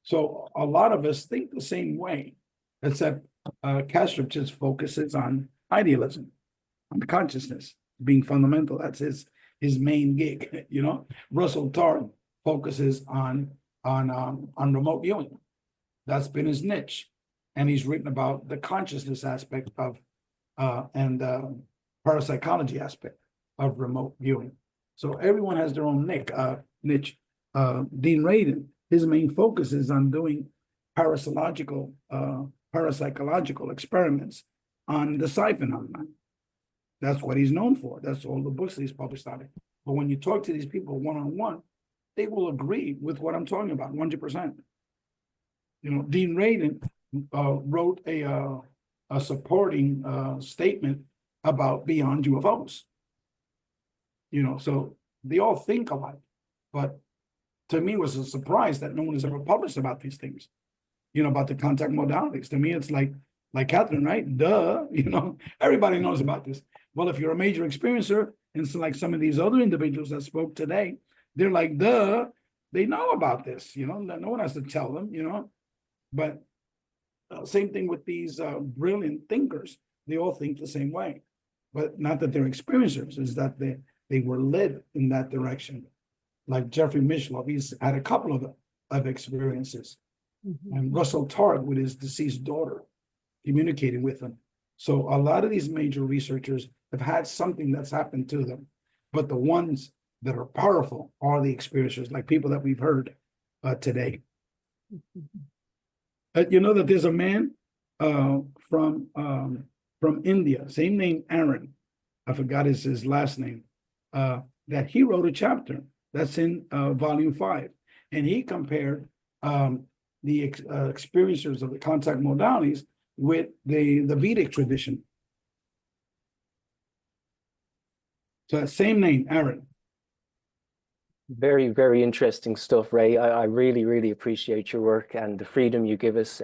so a lot of us think the same way, except Kastrup just focuses on idealism, on consciousness being fundamental. That's his main gig. Russell Targ focuses on remote viewing. That's been his niche, and he's written about the consciousness aspect of and parapsychology aspect of remote viewing. So everyone has their own niche. Dean Radin, his main focus is on doing parapsychological experiments on the psi phenomenon. That's what he's known for. That's all the books that he's published on it. But when you talk to these people one-on-one, they will agree with what I'm talking about, 100%. Dean Radin wrote a supporting statement about beyond UFOs. So they all think alike. But to me, it was a surprise that no one has ever published about these things, about the contact modalities. To me, it's like Catherine, right? Duh, everybody knows about this. Well, if you're a major experiencer, and it's like some of these other individuals that spoke today, they're like, duh, they know about this, no one has to tell them, But same thing with these brilliant thinkers. They all think the same way, but not that they're experiencers, is that they were led in that direction. Like Jeffrey Mishloff, he's had a couple of experiences. And Russell Targ with his deceased daughter, communicating with them. So a lot of these major researchers have had something that's happened to them, but the ones that are powerful are the experiencers, like people that we've heard today. You know that there's a man from India, same name, Aaron. I forgot his last name. That he wrote a chapter that's in volume 5, and he compared the experiencers of the contact modalities with the Vedic tradition. So that same name, Aaron. Very, very interesting stuff, Ray. I really, really appreciate your work and the freedom you give us.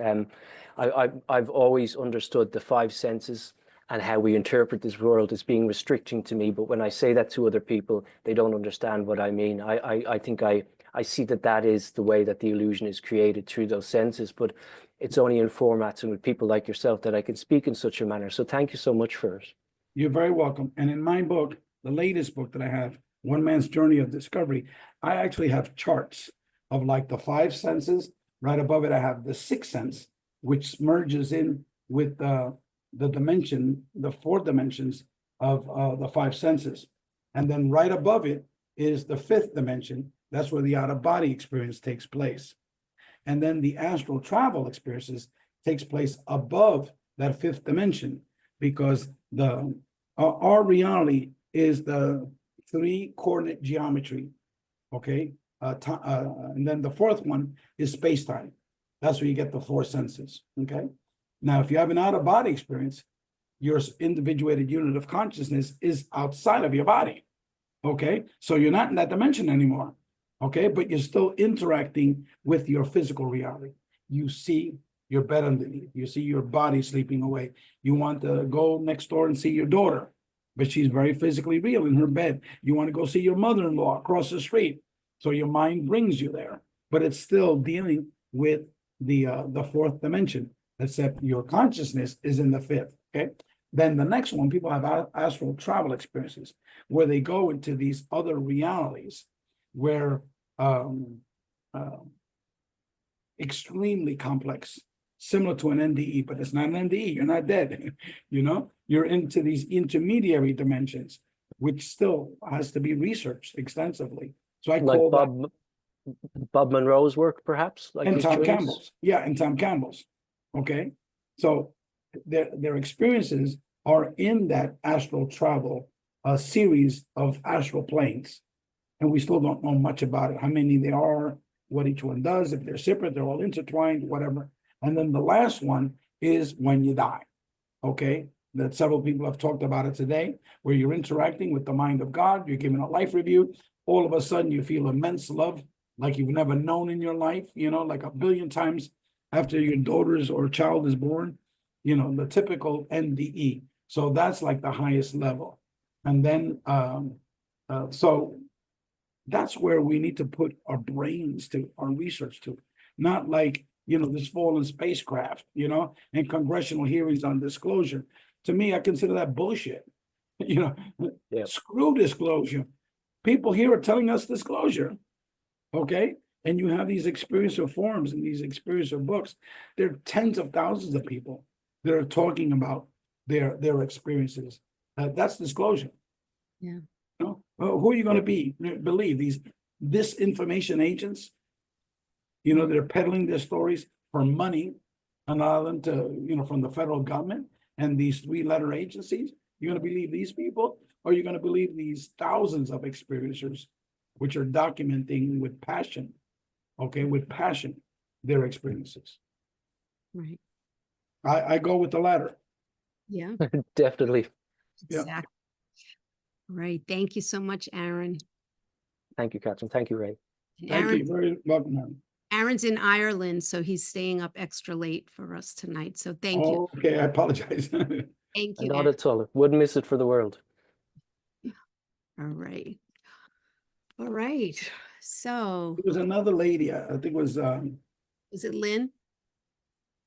I've always understood the 5 senses and how we interpret this world as being restricting to me. But when I say that to other people, they don't understand what I mean. I think I see that is the way that the illusion is created through those senses. But it's only in formats and with people like yourself that I can speak in such a manner. So thank you so much for it. You're very welcome. And in my book, the latest book that I have, One Man's Journey of Discovery, I actually have charts of like the 5 senses. Right above it, I have the 6th sense, which merges in with the dimension, the 4 dimensions of the 5 senses. And then right above it is the 5th dimension. That's where the out-of-body experience takes place. And then the astral travel experiences takes place above that 5th dimension, because our reality is the 3-coordinate geometry, okay? And then the 4th one is space-time. That's where you get the 4 senses, okay? Now, if you have an out-of-body experience, your individuated unit of consciousness is outside of your body, okay? So you're not in that dimension anymore, okay? But you're still interacting with your physical reality. You see your bed underneath. You see your body sleeping away. You want to go next door and see your daughter, but she's very physically real in her bed. You want to go see your mother-in-law across the street. So your mind brings you there, but it's still dealing with the 4th dimension. except your consciousness is in the fifth, okay? Then the next one, people have astral travel experiences, where they go into these other realities where extremely complex, similar to an NDE, but it's not an NDE, you're not dead, you know? You're into these intermediary dimensions, which still has to be researched extensively. So I Like call that Bob Monroe's work, perhaps, like and his Tom dreams? Campbell's. Yeah, and Tom Campbell's. Okay. So their experiences are in that astral travel series of astral planes. And we still don't know much about it, how many there are, what each one does, if they're separate, they're all intertwined, whatever. And then the last one is when you die. Okay. That several people have talked about it today, where you're interacting with the mind of God, you're giving a life review. All of a sudden you feel immense love like you've never known in your life, you know, like 1 billion times after your daughter's or child is born, you know, the typical NDE. So that's like the highest level. And then, so that's where we need to put our brains to, our research to, not like, you know, this fallen spacecraft, you know, and congressional hearings on disclosure. To me, I consider that bullshit. You know, Yeah. screw disclosure. People here are telling us disclosure. Okay. And you have these experiencer forums and these experiencer books. There are tens of thousands of people that are talking about their experiences. That's disclosure. Yeah. You know? Who are you going to believe? These disinformation agents, you know, they're peddling their stories for money and allow them to, you know, from the federal government and these 3-letter agencies. You're going to believe these people, or you're going to believe these thousands of experiencers, which are documenting with passion, okay, with passion, their experiences. Right. I go with the latter. Yeah. Definitely. Yeah. Exactly. Right. Thank you so much, Aaron. Thank you, Catherine. Thank you, Ray. Thank you. Very welcome, Aaron. Aaron's in Ireland, so he's staying up extra late for us tonight. So thank you. Okay, I apologize. Thank you, Not Aaron. at all. Wouldn't miss it for the world. All right. All right. So There was another lady, I think it was, is it Lynn?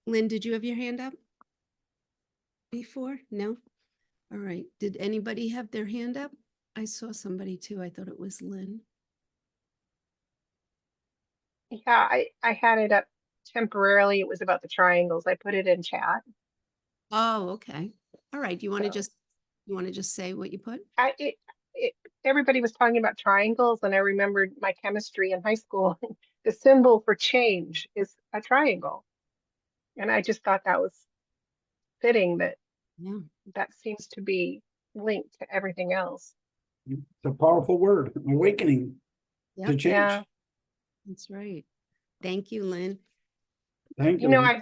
Lynn, did you have your hand up before? No? All right. Did anybody have their hand up? I saw somebody too. I thought it was Lynn. Yeah, I had it up temporarily. It was about the triangles. I put it in chat. Oh, okay. All right. You want to So- just say what you put? Everybody was talking about triangles, and I remembered my chemistry in high school. The symbol for change is a triangle. And I just thought that was fitting that Yeah. that seems to be linked to everything else. it's a powerful word, awakening to Yep. change. Yeah. That's right. Thank you, Lynn. Thank you. You know, Lynn.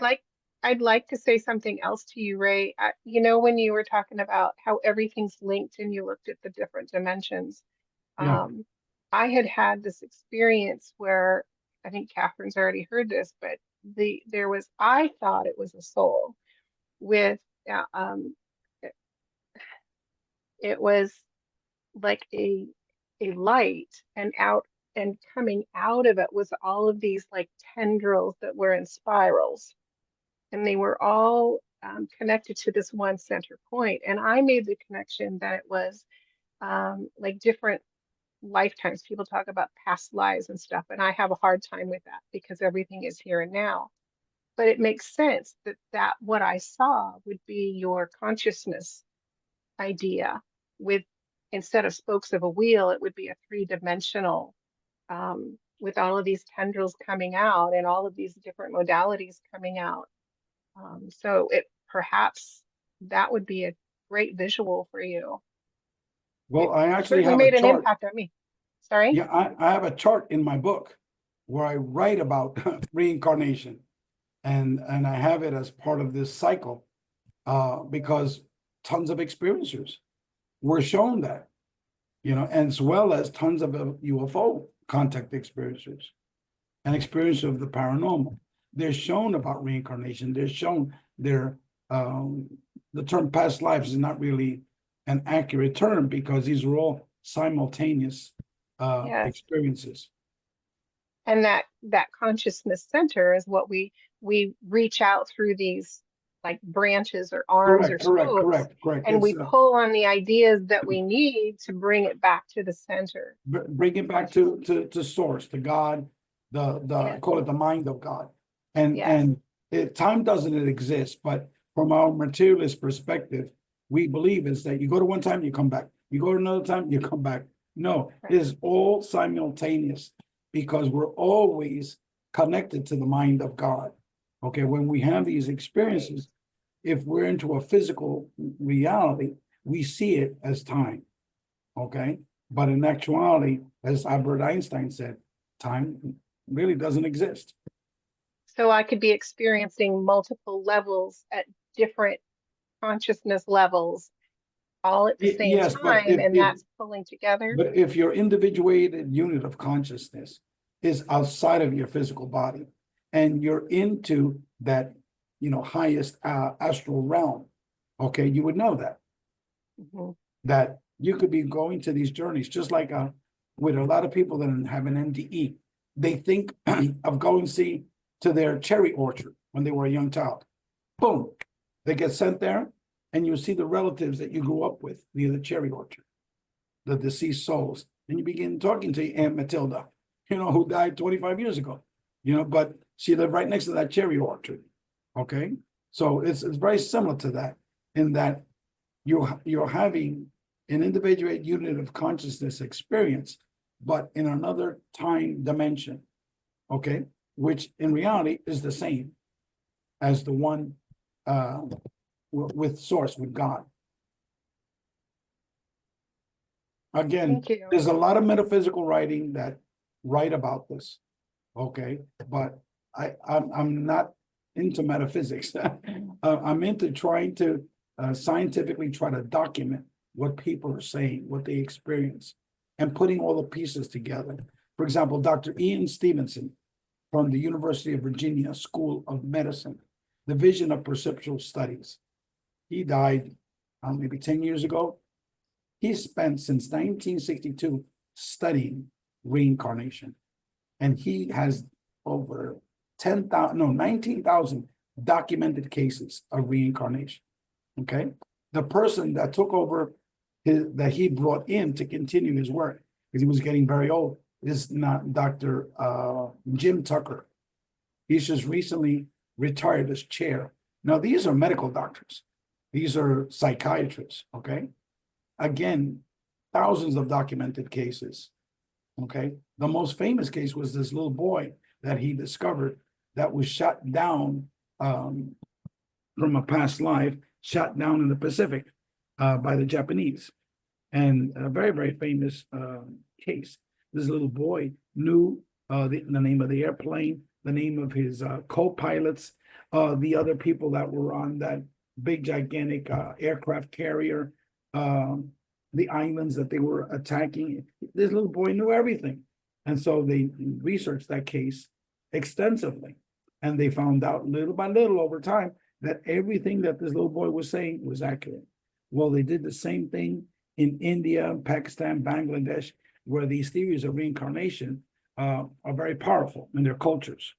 I'd like to say something else to you, Ray. You know, when you were talking about how everything's linked and you looked at the different dimensions, Yeah. I had this experience where I think Catherine's already heard this, but I thought it was a soul with, it was like a light, and coming out of it was all of these like tendrils that were in spirals, and they were all connected to this one center point. And I made the connection that it was like different lifetimes. People talk about past lives and stuff, and I have a hard time with that because everything is here and now. But it makes sense that what I saw would be your consciousness idea, with instead of spokes of a wheel, it would be a 3-dimensional, with all of these tendrils coming out and all of these different modalities coming out. So it perhaps that would be a great visual for you. Well, I actually Certainly have made a an chart. impact on me. Sorry? Yeah, I have a chart in my book where I write about reincarnation, and I have it as part of this cycle, because tons of experiencers were shown that, you know, as well as tons of UFO contact experiencers and experience of the paranormal. They're shown about reincarnation. They're shown the term past lives is not really an accurate term because these are all simultaneous Yes. experiences. And that consciousness center is what we we reach out through these like branches or arms or spokes, Correct. and we It's, pull on the ideas that we need to bring it back to the center. bring it back to source, to God, I Yes. call it the mind of God. Yes. Time doesn't exist, but from our materialist perspective, we believe is that you go to one time, you come back. You go to another time, you come back. No, Right. it is all simultaneous because we're always connected to the mind of God. Okay, when we have these experiences, if we're into a physical reality, we see it as time. Okay, but in actuality, as Albert Einstein said, time really doesn't exist. So I could be experiencing multiple levels at different consciousness levels all at the same Yes, but time, and that's pulling together. but if your individuated unit of consciousness is outside of your physical body and you're into that, highest astral realm, okay, you would know that. Mhm. That you could be going to these journeys, just like with a lot of people that have an NDE. They think of going to their cherry orchard when they were a young child. Boom, they get sent there, and you see the relatives that you grew up with near the cherry orchard, the deceased souls, and you begin talking to Aunt Matilda, who died 25 years ago, but she lived right next to that cherry orchard. Okay, so it's very similar to that, in that you're having an individual unit of consciousness experience, but in another time dimension, okay, which in reality is the same as the one with source, with God. Again, Thank you. there's a lot of metaphysical writing that write about this, okay, but I'm not into metaphysics. I'm into trying to scientifically try to document what people are saying, what they experience, and putting all the pieces together. For example, Dr. Ian Stevenson from the University of Virginia School of Medicine, Division of Perceptual Studies. He died maybe 10 years ago. He spent since 1962 studying reincarnation, and he has over 19,000 documented cases of reincarnation. Okay, the person that took over that he brought in to continue his work, because he was getting very old, is not Dr. Jim Tucker. He's just recently retired as chair. Now, these are medical doctors. These are psychiatrists, okay? Again, thousands of documented cases, okay? The most famous case was this little boy that he discovered that was shot down from a past life, shot down in the Pacific by the Japanese. And a very, very famous case. This little boy knew the name of the airplane, the name of his co-pilots, the other people that were on that big, gigantic aircraft carrier, the islands that they were attacking. This little boy knew everything. And so they researched that case extensively. And they found out little by little over time that everything that this little boy was saying was accurate. Well, they did the same thing in India, Pakistan, Bangladesh, where these theories of reincarnation are very powerful in their cultures.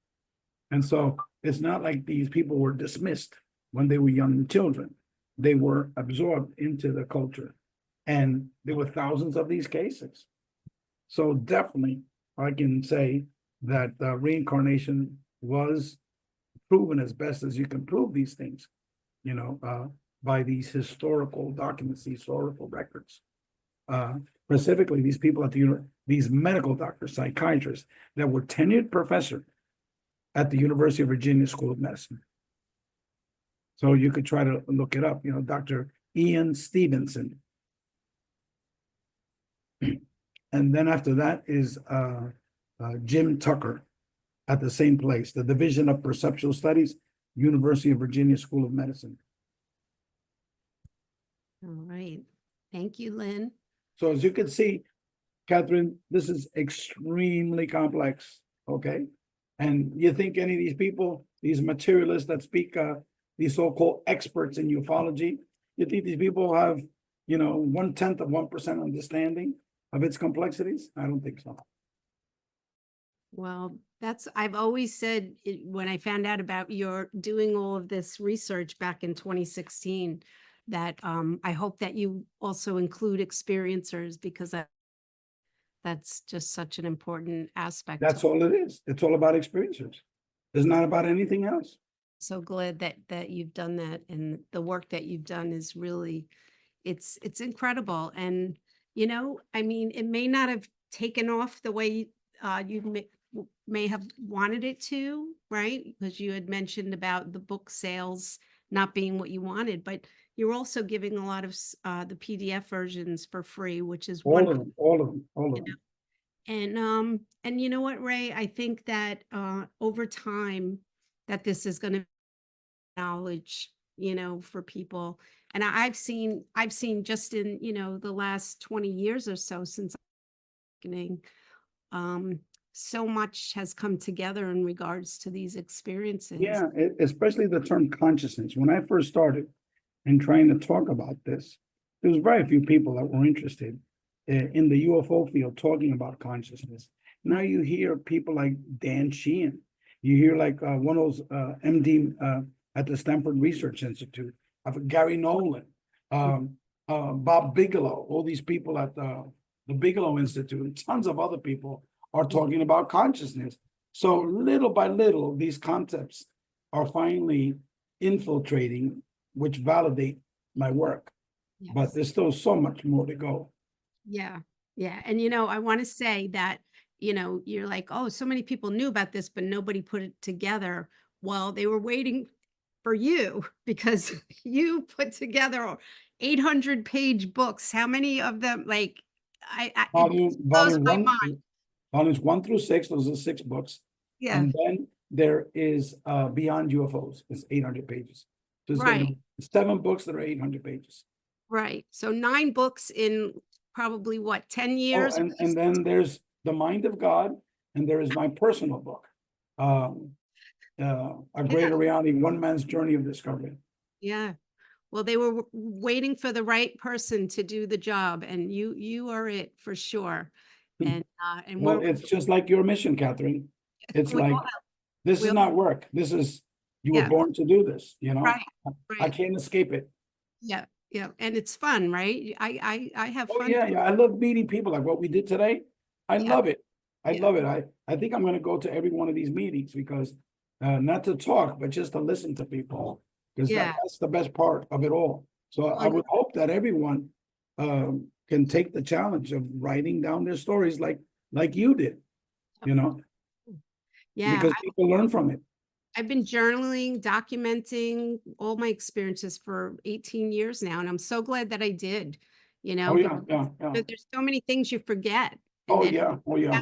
And so it's not like these people were dismissed when they were young children. They were absorbed into the culture. And there were thousands of these cases. So definitely, I can say that reincarnation was proven as best as you can prove these things, by these historical documents, these historical records. Specifically, these people at these medical doctors, psychiatrists that were tenured professor at the University of Virginia School of Medicine. So you could try to look it up, Dr. Ian Stevenson. And then after that is Jim Tucker at the same place, the Division of Perceptual Studies, University of Virginia School of Medicine. All right. Thank you, Lynn. So as you can see, Catherine, this is extremely complex, okay? And you think any of these people, these materialists that speak, these so-called experts in ufology, you think these people have, 1/10 of 1% understanding of its complexities? I don't think so. Well, I've always said when I found out about your doing all of this research back in 2016, that I hope that you also include experiencers, because that's just such an important aspect. That's all it is. It's all about experiences. It's not about anything else. So glad that you've done that, and the work that you've done is really, it's incredible. And I mean, it may not have taken off the way you may have wanted it to, right? Because you had mentioned about the book sales not being what you wanted, but you're also giving a lot of the PDF versions for free, which is All of wonderful. them, all of them, all of You know, them. and you know what, Ray? I think that over time that this is going to knowledge, for people. And I've seen just in, the last 20 years or so since beginning, um, so much has come together in regards to these experiences. Yeah, especially the term consciousness. When I first started and trying to talk about this, there was very few people that were interested in the UFO field talking about consciousness. Now you hear people like Dan Sheehan. You hear like one of those MD at the Stanford Research Institute, Gary Nolan, Bob Bigelow, all these people at the Bigelow Institute, and tons of other people are talking about consciousness. So little by little, these concepts are finally infiltrating, which validate my work. But Yes. there's still so much more to go. Yeah. Yeah. And, I want to say that, you're like, oh, so many people knew about this, but nobody put it together. Well, they were waiting for you because you put together 800-page books. How many of them, like, it blows Volume my one, mind. volumes 1 through 6, those are 6 books. Yeah. And then there is Beyond UFOs, it's 800 pages. So it's gonna Right. be 7 books that are 800 pages. Right. So 9 books in probably what, 10 Oh, years? and then there's The Mind of God, and there is my personal book. A Greater Reality, One Man's Journey of Discovery. Yeah. Well, they were waiting for the right person to do the job, and you are it for sure. And Well, we're it's just like your mission, Catherine. It's we like, all- this we is all- not work. This is, you were Yeah. born to do this, right, I right. can't escape it. Yeah, yeah. And it's fun, right? I have Oh, fun. yeah, yeah. I love meeting people like what we did today. I Yeah. love it. I Yeah. love it. I think I'm gonna go to every one of these meetings because not to talk, but just to listen to people. Because Yeah. that's the best part of it all. So I Well, would hope that everyone can take the challenge of writing down their stories like you did, yeah. because people learn from it. I've been journaling, documenting all my experiences for 18 years now, and I'm so glad that I did, Oh, yeah, because yeah. there's so many things you forget. And Oh, then yeah, oh, yeah.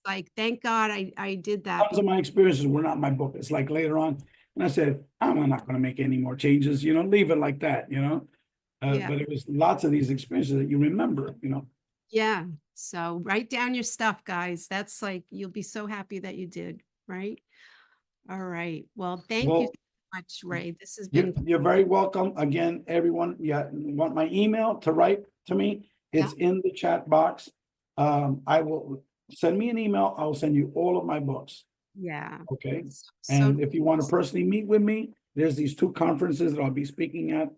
like, thank God I did that. Tons of my experiences were not my book. It's like later on, and I said, I'm not gonna make any more changes, leave it like that, Yeah. But it was lots of these experiences that you remember. Yeah. So write down your stuff, guys. That's like, you'll be so happy that you did, right? All right. Well, thank you Well, so much, Ray. This has You're, been, you're very welcome. Again, everyone, you want my email to write to me? It's in the chat box. I will send me an email. I'll send you all of my books. yeah. Okay. So And if you want to personally meet with me, there's these 2 conferences that I'll be speaking at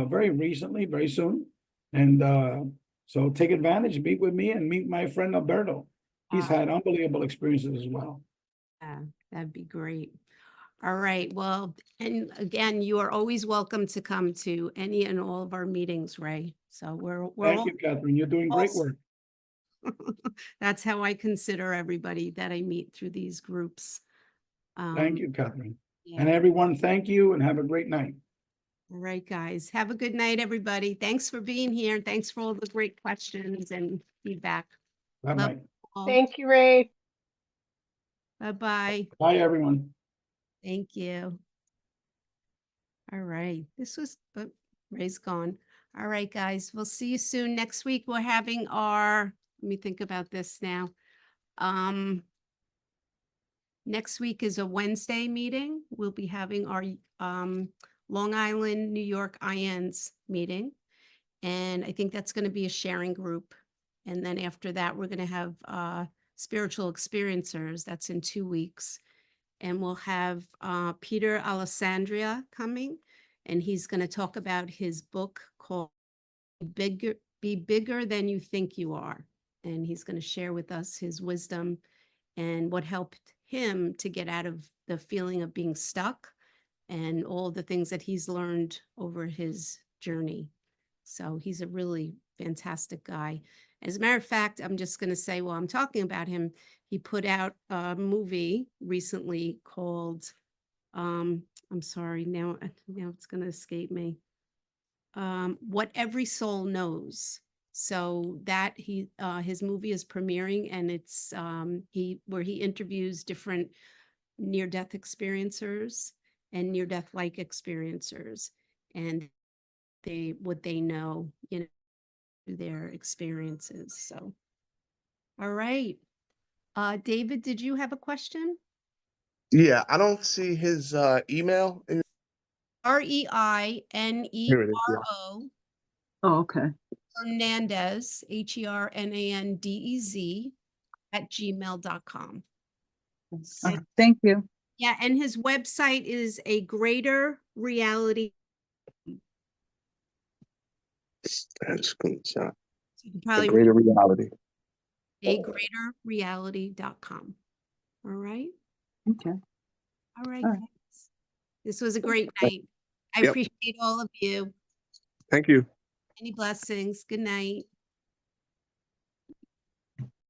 very recently, very soon. And so take advantage, meet with me and meet my friend Alberto. He's had unbelievable experiences as well. yeah, that'd be great. All right. Well, and again, you are always welcome to come to any and all of our meetings, Ray. So we're Thank all, you, Catherine. You're doing great work. that's how I consider everybody that I meet through these groups. Thank you, Catherine. Yeah. And everyone, thank you and have a great night. All right, guys. Have a good night, everybody. Thanks for being here. Thanks for all the great questions and feedback. Bye-bye. Thank you, Ray. Bye-bye. Bye, everyone. Thank you. All right. This was, Ray's gone. All right, guys. We'll see you soon. Next week, we're having let me think about this now. Next week is a Wednesday meeting. We'll be having our Long Island, New York INs meeting. And I think that's going to be a sharing group. And then after that, we're going to have spiritual experiencers. That's in 2 weeks. And we'll have Peter Alessandria coming, and he's going to talk about his book called Be Bigger Than You Think You Are. And he's going to share with us his wisdom and what helped him to get out of the feeling of being stuck and all the things that he's learned over his journey. So he's a really fantastic guy. As a matter of fact, I'm just going to say, while I'm talking about him, he put out a movie recently called, I'm sorry, now it's going to escape me. What Every Soul Knows. So that his movie is premiering, and it's where he interviews different near-death experiencers and near-death-like experiencers, and what they know, their experiences. So, all right. David, did you have a question? Yeah, I don't see his email. REINERO Here it is. Yeah. Oh, okay. Hernandez, HERNANDEZ @gmail.com. All right, thank you. Yeah, and his website is A Greater Reality. That's screenshot. You can A probably greater reality. agreaterreality.com. All right. Okay. All right, All right. guys. This was a great night. I Yep. appreciate all of you. Thank you. Many blessings. Good night.